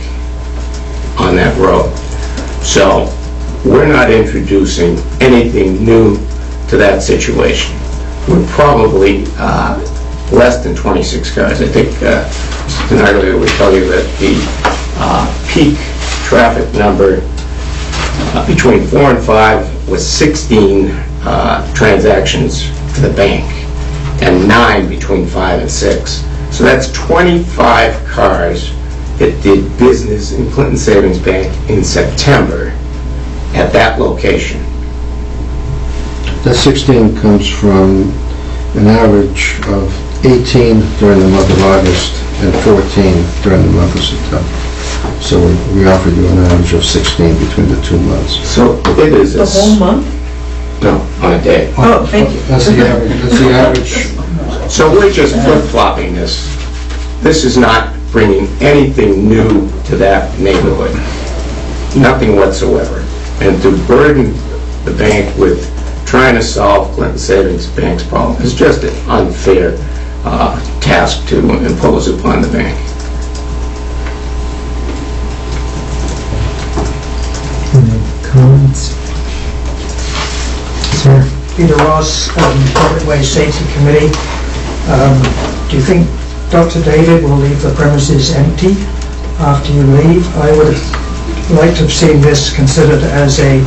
on that road. So we're not introducing anything new to that situation. We're probably less than 26 cars. I think Mr. Condyne would tell you that the peak traffic number between 4 and 5 was 16 transactions for the bank, and 9 between 5 and 6. So that's 25 cars that did business in Clinton Savings Bank in September at that location. That 16 comes from an average of 18 during the month of August and 14 during the month of September. So we offered you an average of 16 between the 2 months. So it is. The whole month? No, on a day. Oh, thank you. That's the average, that's the average. So we're just flip-flopping this. This is not bringing anything new to that neighborhood. Nothing whatsoever. And to burden the bank with trying to solve Clinton Savings Bank's problem is just an unfair task to impose upon the bank. Any comments? Sir? Peter Ross, Public Way Safety Committee. Do you think Dr. David will leave the premises empty after you leave? I would have liked to have seen this considered as a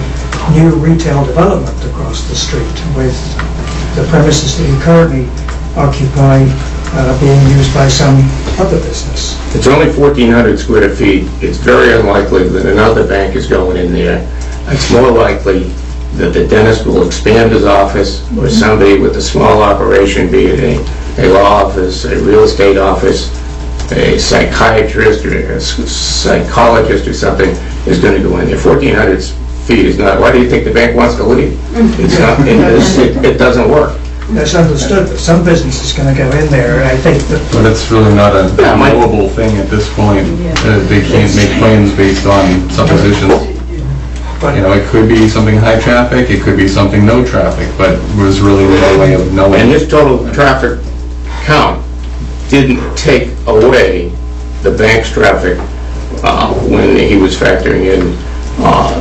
new retail development across the street, with the premises that you currently occupy being used by some other business. It's only 1,400 square feet. It's very unlikely that another bank is going in there. It's more likely that the dentist will expand his office, or somebody with a small operation, be it a law office, a real estate office, a psychiatrist or a psychologist or something, is going to go in there. 1,400 feet is not, why do you think the bank wants to leave? It's not, it doesn't work. That's understood, but some business is going to go in there, and I think that... But it's really not a knowable thing at this point. They can't make plans based on suppositions. You know, it could be something high traffic, it could be something no traffic, but there's really no way of knowing. And this total traffic count didn't take away the bank's traffic when he was factoring in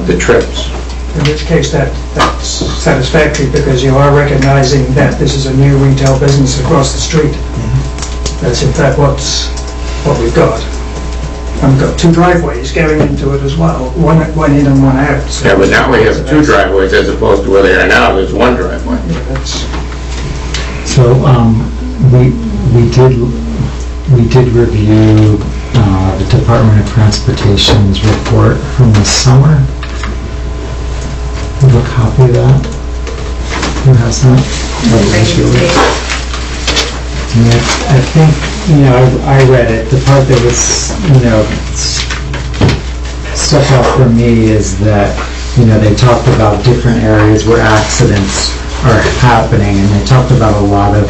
the trips. In which case that's satisfactory, because you are recognizing that this is a new retail business across the street. That's in fact what we've got. And we've got 2 driveways going into it as well, one in and one out. So yeah, but now we have 2 driveways as opposed to where they are now, there's 1 driveway. Yeah, So we did review the Department of Transportation's report from this summer. Have a copy of that? Who has that? Yeah, I think, I read it. The part that was, stuck out for me is that, they talked about different areas where accidents are happening, and they talked about a lot of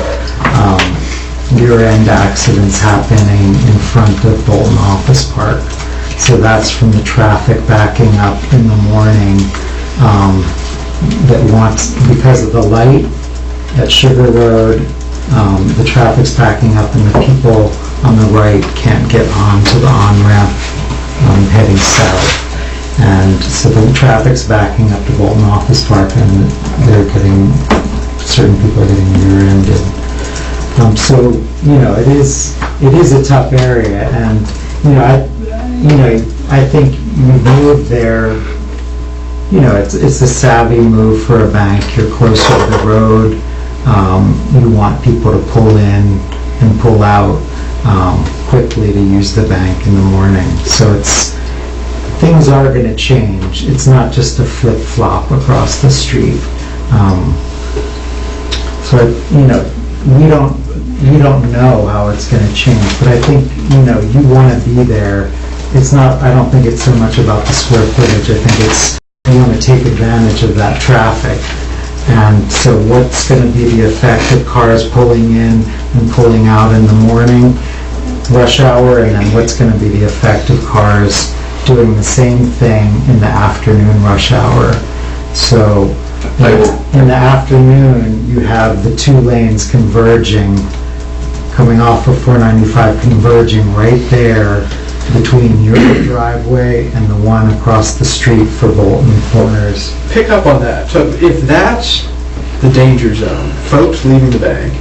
rear-end accidents happening in front of Bolton Office Park. So that's from the traffic backing up in the morning that wants, because of the light at Sugar Road, the traffic's backing up and the people on the right can't get onto the on-ramp heading south. And so the traffic's backing up to Bolton Office Park, and certain people are getting rear-ended. So, it is a tough area, and, I think you move there, it's a savvy move for a bank. You're closer to the road. You want people to pull in and pull out quickly to use the bank in the morning. So things are going to change. It's not just a flip-flop across the street. We don't know how it's going to change, but I think, you want to be there. I don't think it's so much about the square footage. I think you want to take advantage of that traffic. And so what's going to be the effect of cars pulling in and pulling out in the morning rush hour, and then what's going to be the effect of cars doing the same thing in the afternoon rush hour? So in the afternoon, you have the 2 lanes converging, coming off of 495, converging right there between your driveway and the one across the street for Bolton Corners. Pick up on that. So if that's the danger zone, folks leaving the bank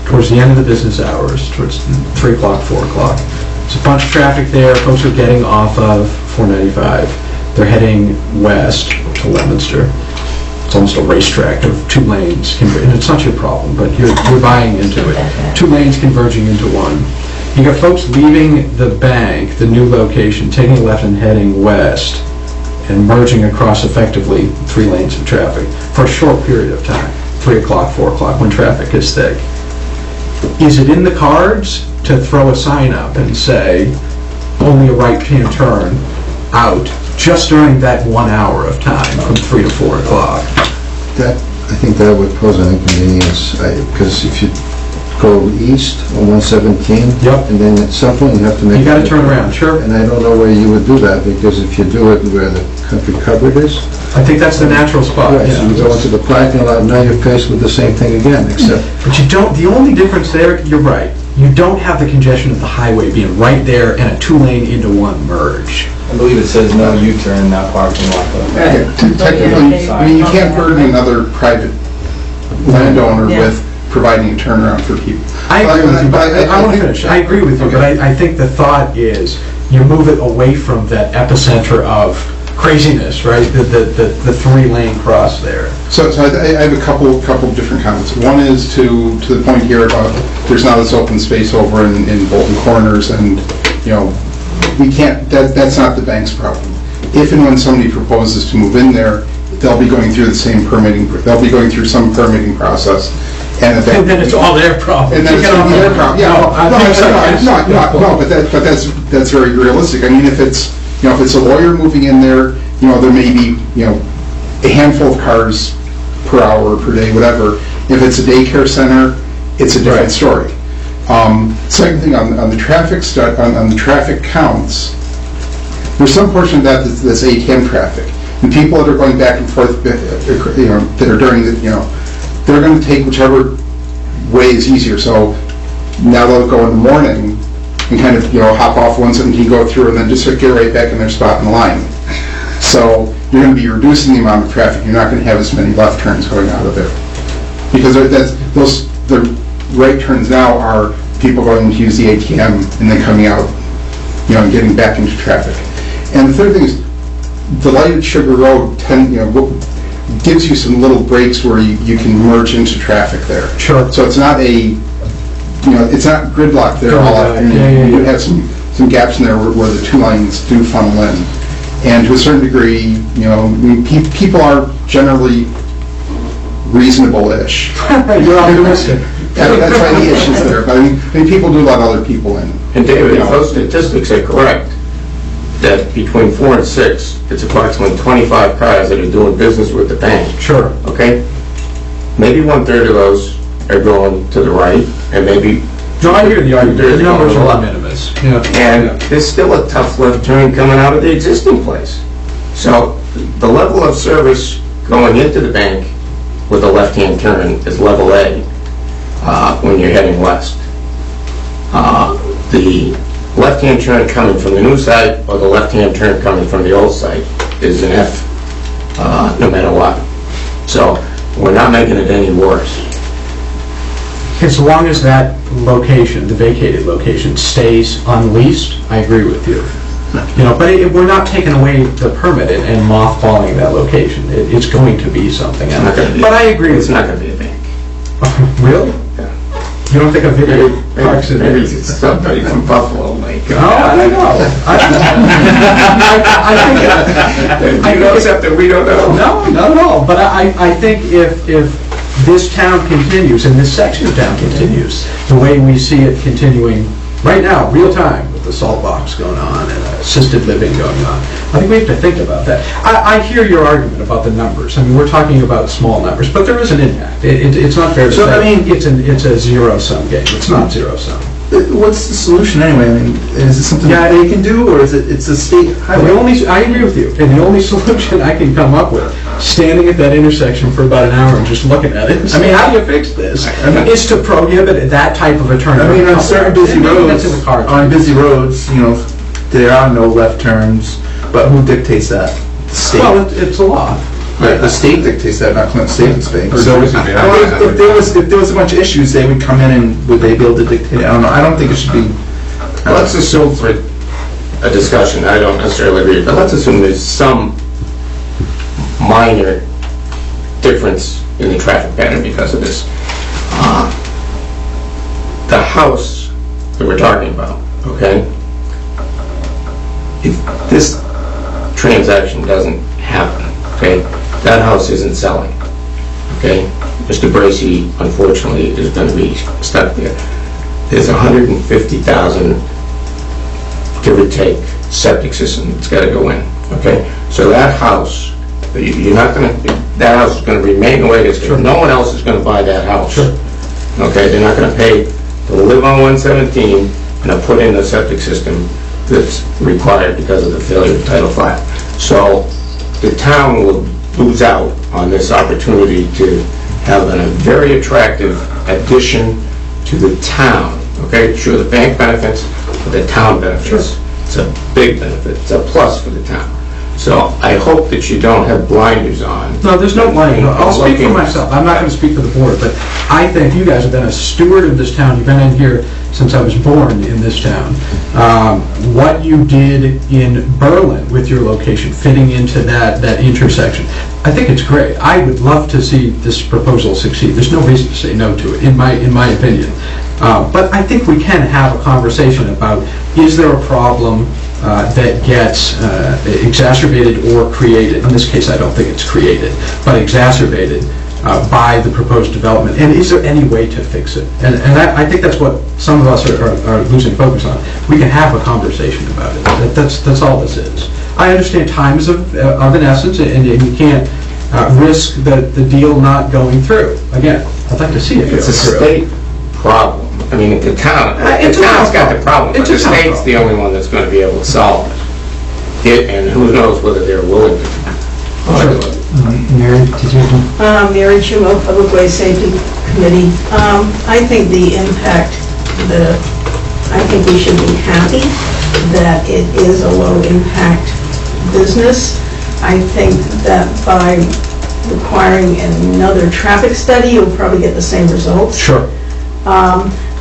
towards the end of the business hours, towards 3 o'clock, 4 o'clock, there's a bunch of traffic there, folks are getting off of 495, they're heading west to Leominster. It's almost a racetrack of 2 lanes, and it's not your problem, but you're buying into it. 2 lanes converging into one. You got folks leaving the bank, the new location, taking a left and heading west and merging across effectively 3 lanes of traffic for a short period of time, 3 o'clock, 4 o'clock, when traffic is thick. Is it in the cards to throw a sign up and say, only a right-hand turn out just during that 1 hour of time from 3 to 4 o'clock? I think that would pose an inconvenience, because if you go east on 117, Yep. and then at some point you have to make... You gotta turn around, sure. And I don't know where you would do that, because if you do it where the country cupboard is... I think that's the natural spot. Right, so you go into the parking lot, now you're faced with the same thing again, except... But you don't, the only difference there, you're right, you don't have the congestion of the highway being right there and a 2-lane into 1 merge. I believe it says no U-turn in that parking lot. Technically, I mean, you can't burden another private landowner Yeah. with providing a turnaround for people. I agree with you, but I I want to think- finish. I agree with you, but I think the thought is you move it away from that epicenter of craziness, right? The 3-lane cross there. So I have a couple different comments. One is to the point here about there's now this open space over in Bolton Corners, and, you know, we can't, that's not the bank's problem. If and when somebody proposes to move in there, they'll be going through the same permitting, they'll be going through some permitting process. And then it's all their problem. And then it's all their problem. Yeah, no, but that's very realistic. I mean, if it's, you know, if it's a lawyer moving in there, you know, there may be, you know, a handful of cars per hour, per day, whatever. If it's a daycare center, it's a different story. Second thing, on the traffic on the traffic counts, there's some portion of that that's ATM traffic. And people that are going back and forth, you know, that are during the, you know, they're going to take whichever way is easier. So now they'll go in the morning and kind of, you know, hop off 117, go through, and then just get right back in their spot in the line. So you're going to be reducing the amount of traffic. You're not going to have as many left turns going out of there. Because the right turns now are people going to use the ATM and then coming out, you know, and getting back into traffic. And the third thing is, the light at Sugar Road gives you some little breaks where you can merge into traffic there. Sure. So it's not it's not gridlock there all afternoon. You have some gaps in there where the 2 lines do funnel in. And to a certain degree, you know, people are generally reasonable-ish. You're optimistic. That's why the issue's there. But I mean, people do let other people in. And David, if those statistics are correct, that between 4 and 6, it's approximately 25 cars that are doing business with the bank. Sure. Okay? Maybe 1/3 of those are going to the right, and maybe... No, I hear the argument. The numbers are lot. minimus. And there's still a tough left turn coming out of the existing place. So the level of service going into the bank with a left-hand turn is level A when you're heading west. The left-hand turn coming from the new site or the left-hand turn coming from the old site is an F, no matter what. So we're not making it any worse. As long as that location, the vacated location, stays unleased, I agree with you. You know, but we're not taking away the permit and mothballing that location. It's going to be something else. But I agree. It's not going to be a bank. Really? Yeah. You don't think a video parks in there? Maybe it's somebody from Buffalo, like... Oh, I don't know. I think... You know something we don't know? No, not at all. But I think if this town continues, and this section of town continues, the way we see it continuing right now, real time, with the salt box going on and assisted living going on, I think we have to think about that. I hear your argument about the numbers. I mean, we're talking about small numbers, but there is an impact. It's not fair to say, I mean, it's a zero-sum game. It's not zero-sum. What's the solution anyway? I mean, is it something that they can do, or is it's a state highway? I agree with you, and the only solution I can come up with, standing at that intersection for about an hour and just looking at it, I mean, how do you fix this? Is to prohibit that type of a turn. I mean, on certain busy roads, you know, there are no left turns, but who dictates that? The state. Well, it's a law. Right, the state dictates that, not Clinton Savings Bank. Or So Jersey Bank. if there was a bunch of issues, they would come in and would they be able to dictate? I don't know. I don't think it should be. Let's assume for a discussion, I don't necessarily agree, but let's assume there's some minor difference in the traffic pattern because of this. The house that we're talking about, okay? If this transaction doesn't happen, okay? That house isn't selling, okay? Mr. Bracy, unfortunately, is going to be stuck there. There's $150,000, give or take, septic system that's got to go in, okay? So that house, you're not going to, that house is going to remain the way it is. No one else is going to buy that house. Okay, they're not going to pay to live on 117 and to put in the septic system that's required because of the failure of Title V. So the town will lose out on this opportunity to have a very attractive addition to the town. Okay, sure, the bank benefits, but the town benefits. It's a big benefit. It's a plus for the town. So I hope that you don't have blinders on. No, there's no blinders. I'll speak for myself. I'm not going to speak for the board, but I think you guys have been a steward of this town. You've been in here since I was born in this town. What you did in Berlin with your location, fitting into that intersection, I think it's great. I would love to see this proposal succeed. There's no reason to say no to it, in my opinion. But I think we can have a conversation about, is there a problem that gets exacerbated or created? In this case, I don't think it's created, but exacerbated by the proposed development. And is there any way to fix it? And I think that's what some of us are losing focus on. We can have a conversation about it. That's all this is. I understand time is of an essence, and you can't risk the deal not going through. Again, I'd like to see it go through. It's a state problem. I mean, the town's got the problem, but the state's the only one that's going to be able to solve it. And who knows whether they're willing to. Mary, did you? Mary Chumo, Public Way Safety Committee. I think the impact, I think we should be happy that it is a low-impact business. I think that by requiring another traffic study, you'll probably get the same results. Sure.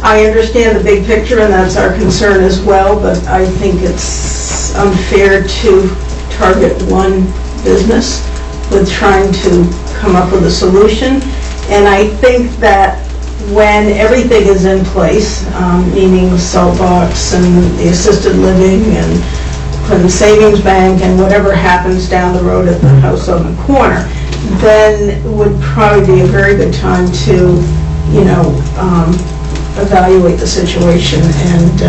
I understand the big picture, and that's our concern as well, but I think it's unfair to target one business with trying to come up with a solution. And I think that when everything is in place, meaning salt box and the assisted living and Clinton Savings Bank and whatever happens down the road at the house on the corner, then it would probably be a very good time to, evaluate the situation and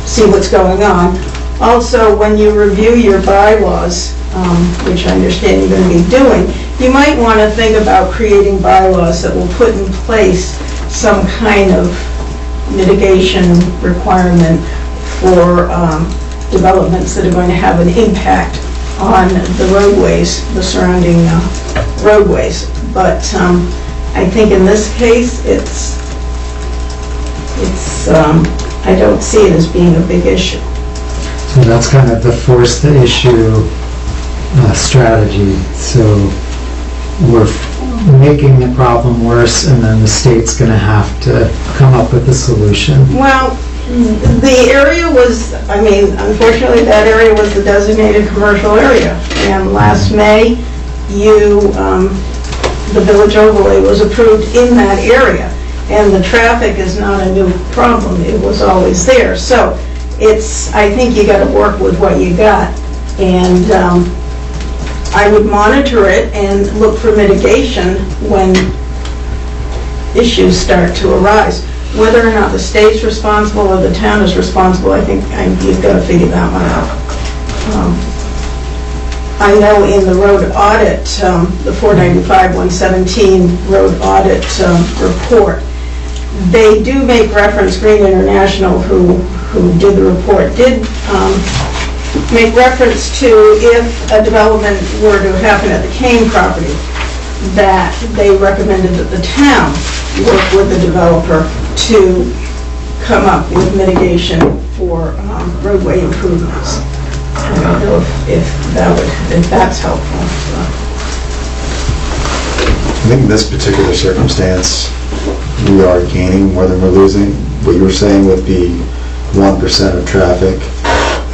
see what's going on. Also, when you review your bylaws, which I understand you're going to be doing, you might want to think about creating bylaws that will put in place some kind of mitigation requirement for developments that are going to have an impact on the roadways, the surrounding roadways. But I think in this case, I don't see it as being a big issue. So that's kind of the force the issue strategy. So we're making the problem worse, and then the state's going to have to come up with a solution. Well, the area was, unfortunately, that area was the designated commercial area. And last May, the village overlay was approved in that area. And the traffic is not a new problem. It was always there. So I think you got to work with what you got. And I would monitor it and look for mitigation when issues start to arise. Whether or not the state's responsible or the town is responsible, I think you've got to figure that one out. I know in the road audit, the 495-117 road audit report, they do make reference, Green International, who did the report, did make reference to if a development were to happen at the Kane property, that they recommended that the town work with the developer to come up with mitigation for roadway improvements. I don't know if that's helpful. I think in this particular circumstance, we are gaining more than we're losing. What you were saying with the 1% of traffic,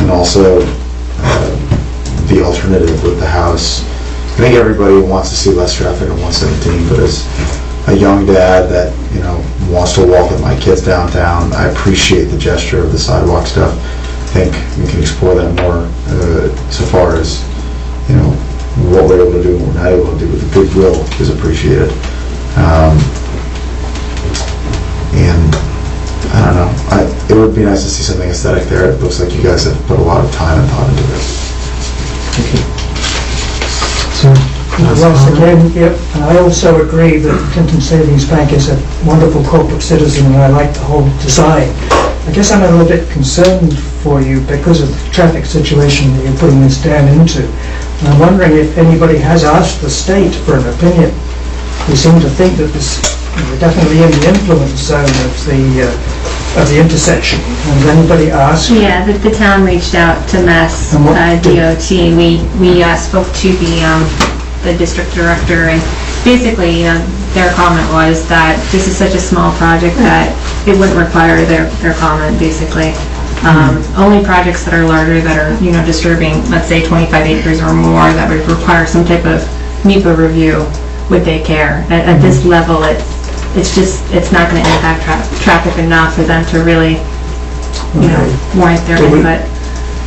and also the alternative with the house. I think everybody wants to see less traffic on 117, but as a young dad that wants to walk with my kids downtown, I appreciate the gesture of the sidewalk stuff. I think we can explore that more so far as what we're able to do and what we're not able to do, but the goodwill is appreciated. And I don't know, it would be nice to see something aesthetic there. It looks like you guys have put a lot of time and thought into it. Once again, yep, and I also agree that Clinton Savings Bank is a wonderful corporate citizen, and I like the whole design. I guess I'm a little bit concerned for you because of the traffic situation that you're putting this dam into. And I'm wondering if anybody has asked the state for an opinion. We seem to think that we're definitely in the influence zone of the intersection. Has anybody asked? Yeah, the town reached out to Mass And what DOT. We spoke to the district director, and basically, their comment was that this is such a small project that it wouldn't require their comment, basically. Only projects that are larger, that are, disturbing, let's say 25 acres or more, that would require some type of NEPA review, would they care. At this level, it's not going to impact traffic enough for them to really, warrant their input.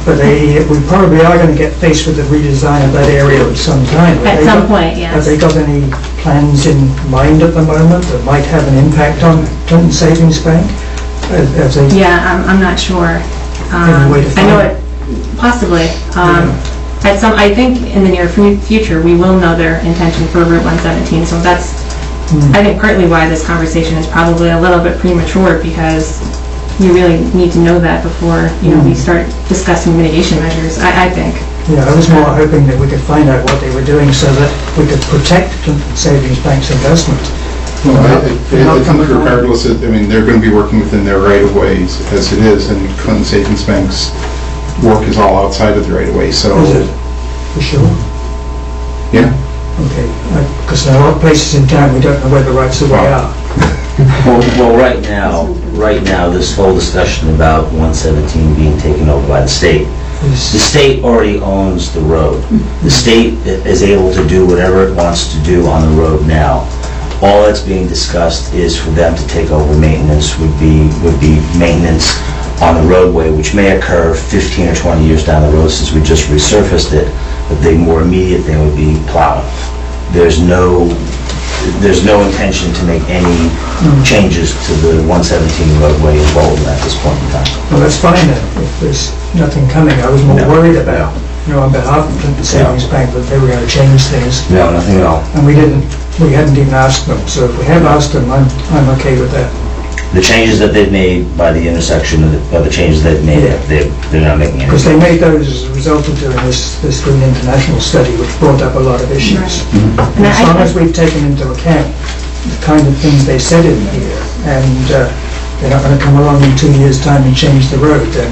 But we probably are going to get faced with the redesign of that area at some time. At some point, yes. Have they got any plans in mind at the moment that might have an impact on Clinton Savings Bank? Yeah, I'm not sure. Any way to I know find- it, possibly. I think in the near future, we will know their intention for Route 117, so that's, I think, partly why this conversation is probably a little bit premature, because you really need to know that before, we start discussing mitigation measures, I think. Yeah, I was more hoping that we could find out what they were doing so that we could protect Clinton Savings Bank's investment. Well, I think regardless, they're going to be working within their right-of-ways as it is, and Clinton Savings Bank's work is all outside of the right-of-way, so... Is it? For sure? Yeah. Okay, because there are a lot of places in town we don't know where the rights of way are. Well, right now, this whole discussion about 117 being taken over by the state, the state already owns the road. The state is able to do whatever it wants to do on the road now. All that's being discussed is for them to take over maintenance, would be maintenance on the roadway, which may occur 15 or 20 years down the road since we just resurfaced it, but the more immediate thing would be plowing. There's no intention to make any changes to the 117 roadway in Bolton at this point in time. Well, that's fine then, if there's nothing coming. I was more worried about, on behalf of Clinton Savings Bank, that they were going to change things. No, nothing at all. And we hadn't even asked them, so if we have asked them, I'm okay with that. The changes that they've made by the intersection are the changes they've made, they're not making any. Because they made those as a result of doing this Green International study, which brought up a lot of issues. And as long as we've taken into account the kind of things they said in here, and they're not going to come along in 2 years' time and change the road, then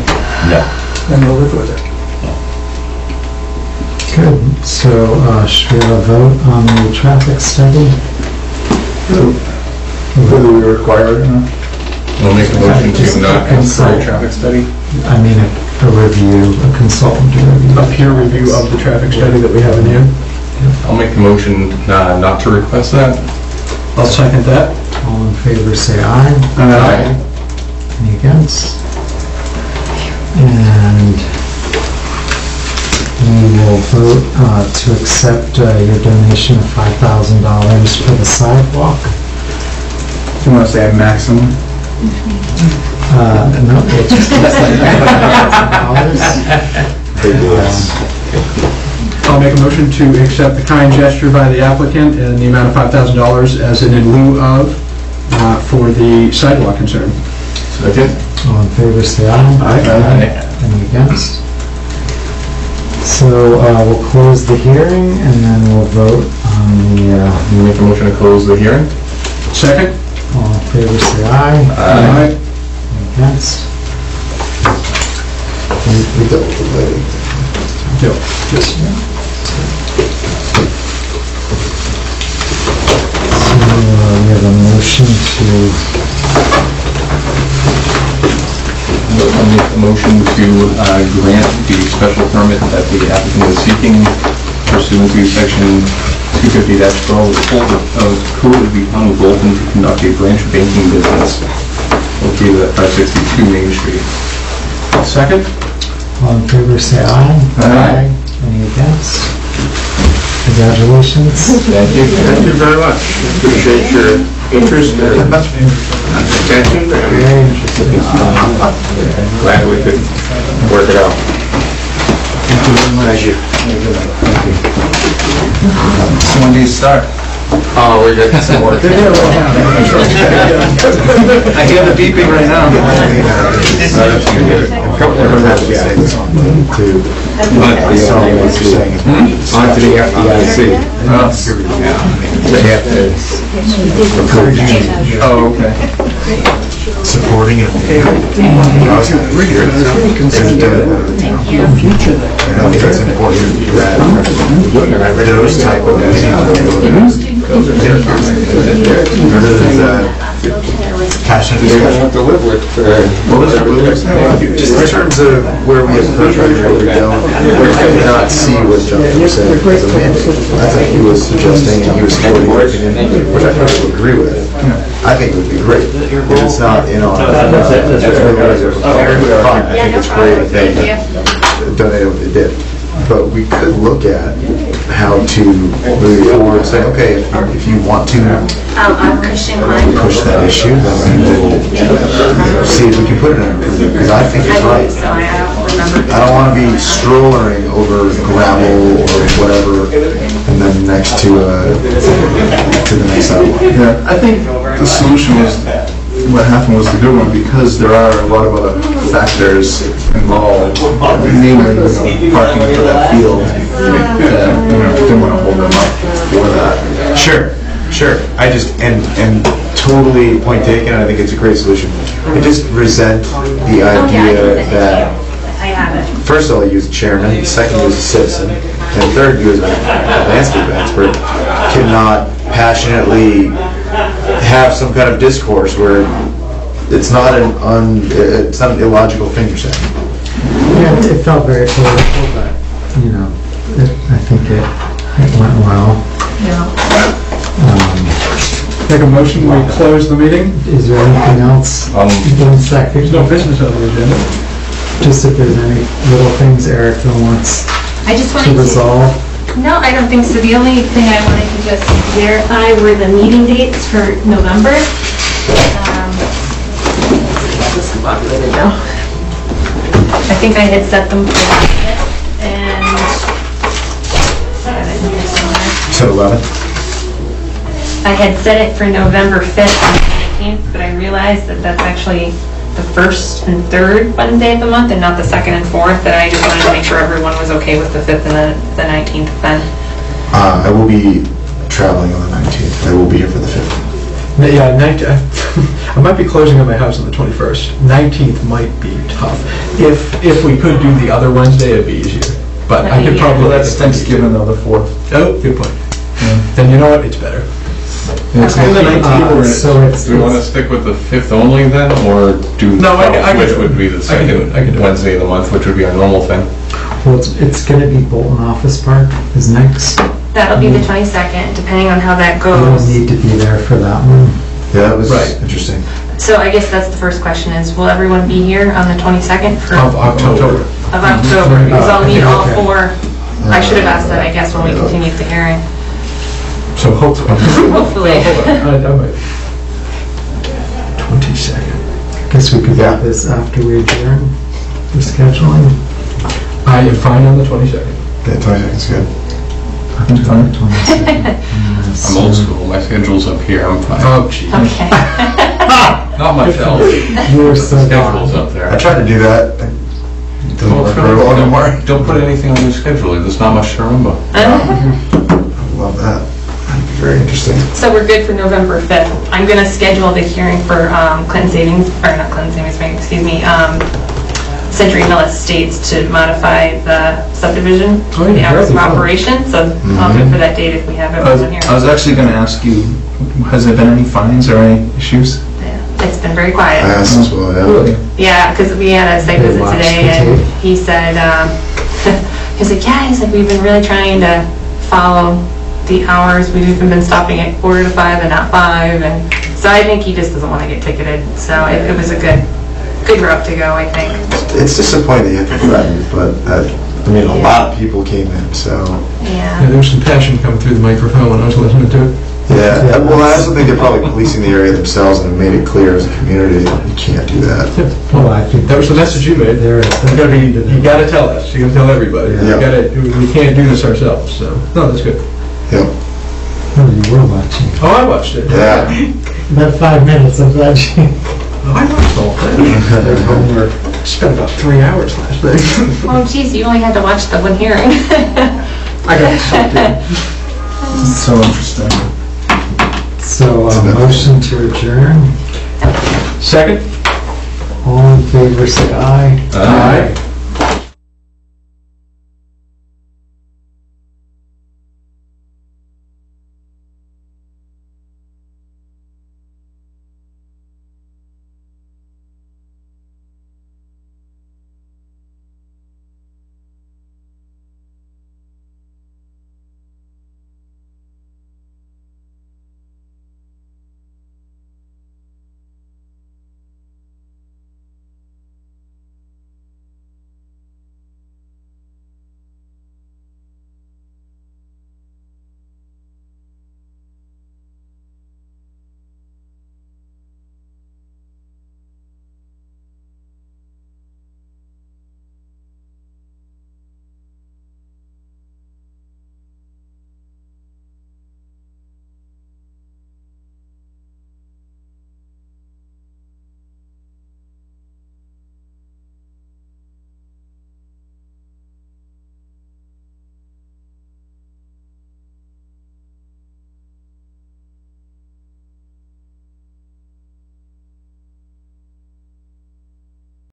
we'll live with it. Good, so should we have a vote on the traffic study? Whether we require it or not? We'll make a motion to not consider a traffic study. I mean, a review, a consultant to review. A peer review of the traffic study that we have in here. I'll make the motion not to request that. I'll second that. All in favor, say aye. Aye. Any against? And we will vote to accept your donation of $5,000 for the sidewalk. Do you want to say a maximum? No, it's just I'll make a motion to accept the kind gesture by the applicant in the amount of $5,000 as an in lieu of for the sidewalk concern. Second. All in favor, say aye. Aye. Any against? So we'll close the hearing and then we'll vote on the... You make a motion to close the hearing? Second. All in favor, say aye. Aye. Any against? We dealt with the lighting. So we have a motion to... I'll make a motion to grant the special permit that the applicant is seeking pursuant to section 250-12 of Code of the Town of Bolton to conduct a branch banking business located at 562 Main Street. Second. All in favor, say aye. Aye. Any against? Congratulations. Thank you. Thank you very much. Appreciate your interest and attention. Very interesting. Glad we could work it out. Thank you. So when do you start? Oh, we got some more. I hear the beeping right now. On to the FDIC. They have to approve you. Oh, okay. Supporting it. I was going to hear it. I know that's important that those type of passionate discussion. To live with. What was it? Just in terms of where we approach and where we don't, where we cannot see what John was saying. Because I think he was suggesting and he was supporting your opinion, which I probably would agree with. I think it would be great. If it's not in our, I think it's great if they donate what they did. But we could look at how to move forward and say, okay, if you want to push that issue, then we will see if we can put it in, because I think it's right. I don't want to be strollering over gravel or whatever, and then next to the next sidewalk. Yeah, I think the solution was, what happened was the good one, because there are a lot of other factors involved, namely, parking for that field, didn't want to hold them up for that. Sure. I just, and totally point taken, I think it's a great solution. I just resent the idea that, I have it. first of all, you as a chairman, second, you as a citizen, and third, you as a landscape expert, cannot passionately have some kind of discourse where it's not it's not an illogical thing you're saying. Yeah, it felt very political, but, I think it went well. Make a motion, we close the meeting? Is there anything else? 1 second. There's no business on the agenda. Just if there's any little things Erica wants I just to wanted to... resolve. No, I don't think so. The only thing I wanted to just verify were the meeting dates for November. Just populated now. I think I had set them for the 5th and... I have it here somewhere. So 11? I had set it for November 5th and 19th, but I realized that that's actually the 1st and 3rd Wednesday of the month and not the 2nd and 4th, and I just wanted to make sure everyone was okay with the 5th and the 19th then. I will be traveling on the 19th. I will be here for the 5th. Yeah, I might be closing on my house on the 21st. 19th might be tough. If we could do the other Wednesday, it'd be easier. But I could probably... Well, that's Thanksgiving though, the 4th. Oh, good point. Then you know what? It's better. So it's... Do we want to stick with the 5th only then, or do No, I which could- would be the I can do it, I can second do it. Wednesday of the month, which would be our normal thing? Well, it's gonna be Bolton Office Park is next. That'll be the 22nd, depending on how that You'll goes. need to be there for that one. Yeah, that was Right. interesting. So I guess that's the first question is, will everyone be here on the 22nd Of October. of October? Because I'll need all Okay. 4. I should have asked that, I guess, when we continued the hearing. So hopefully... Hopefully. I might... 22nd. Guess we could do this after we adjourn for scheduling. I am fine on the 22nd. Yeah, 22nd's good. I'm fine. 22nd. I'm old school, my schedule's up here, I'm fine. Oh, geez. Okay. Not much else. You're so Schedule's gone. up there. I tried to do that. It doesn't work very well anymore. Don't put anything on your schedule, there's not much to remember. I love that. That'd be very interesting. So we're good for November 5th. I'm going to schedule the hearing for Clinton Savings, or not Clinton Savings Bank, excuse me, Century Mill Estates to modify the subdivision, Oh, yeah, the hours of that'd be fun. operation. So I'll go for that date if we have everyone here. I was actually going to ask you, has there been any findings or any issues? It's been very quiet. I asked as well, yeah. Really? Yeah, because we had a site They visit watched today, the and tape. he said, he's like, we've been really trying to follow the hours. We've even been stopping at 4 to 5 and not 5, and so I think he just doesn't want to get ticketed. So it was a good route to go, I think. It's disappointing that you have to threaten, but I mean, a lot of people came in, so, Yeah, Yeah. there was some passion coming through the microphone when I was listening to it. yeah. Well, I also think they're probably policing the area themselves and have made it clear as a community that we can't do that. Well, I think That was the message you made. there is. You gotta tell us, you gotta tell everybody. Yeah. We can't do this ourselves, so, no, that's good. Yep. Oh, you were watching. Oh, I watched it. Yeah. About 5 minutes, I'm glad you... Oh, I watched the whole thing. Spent about 3 hours last night. Oh, geez, you only had to watch the one hearing. I got something. So interesting. So, motion to adjourn. Second? All in favor, say aye. Aye.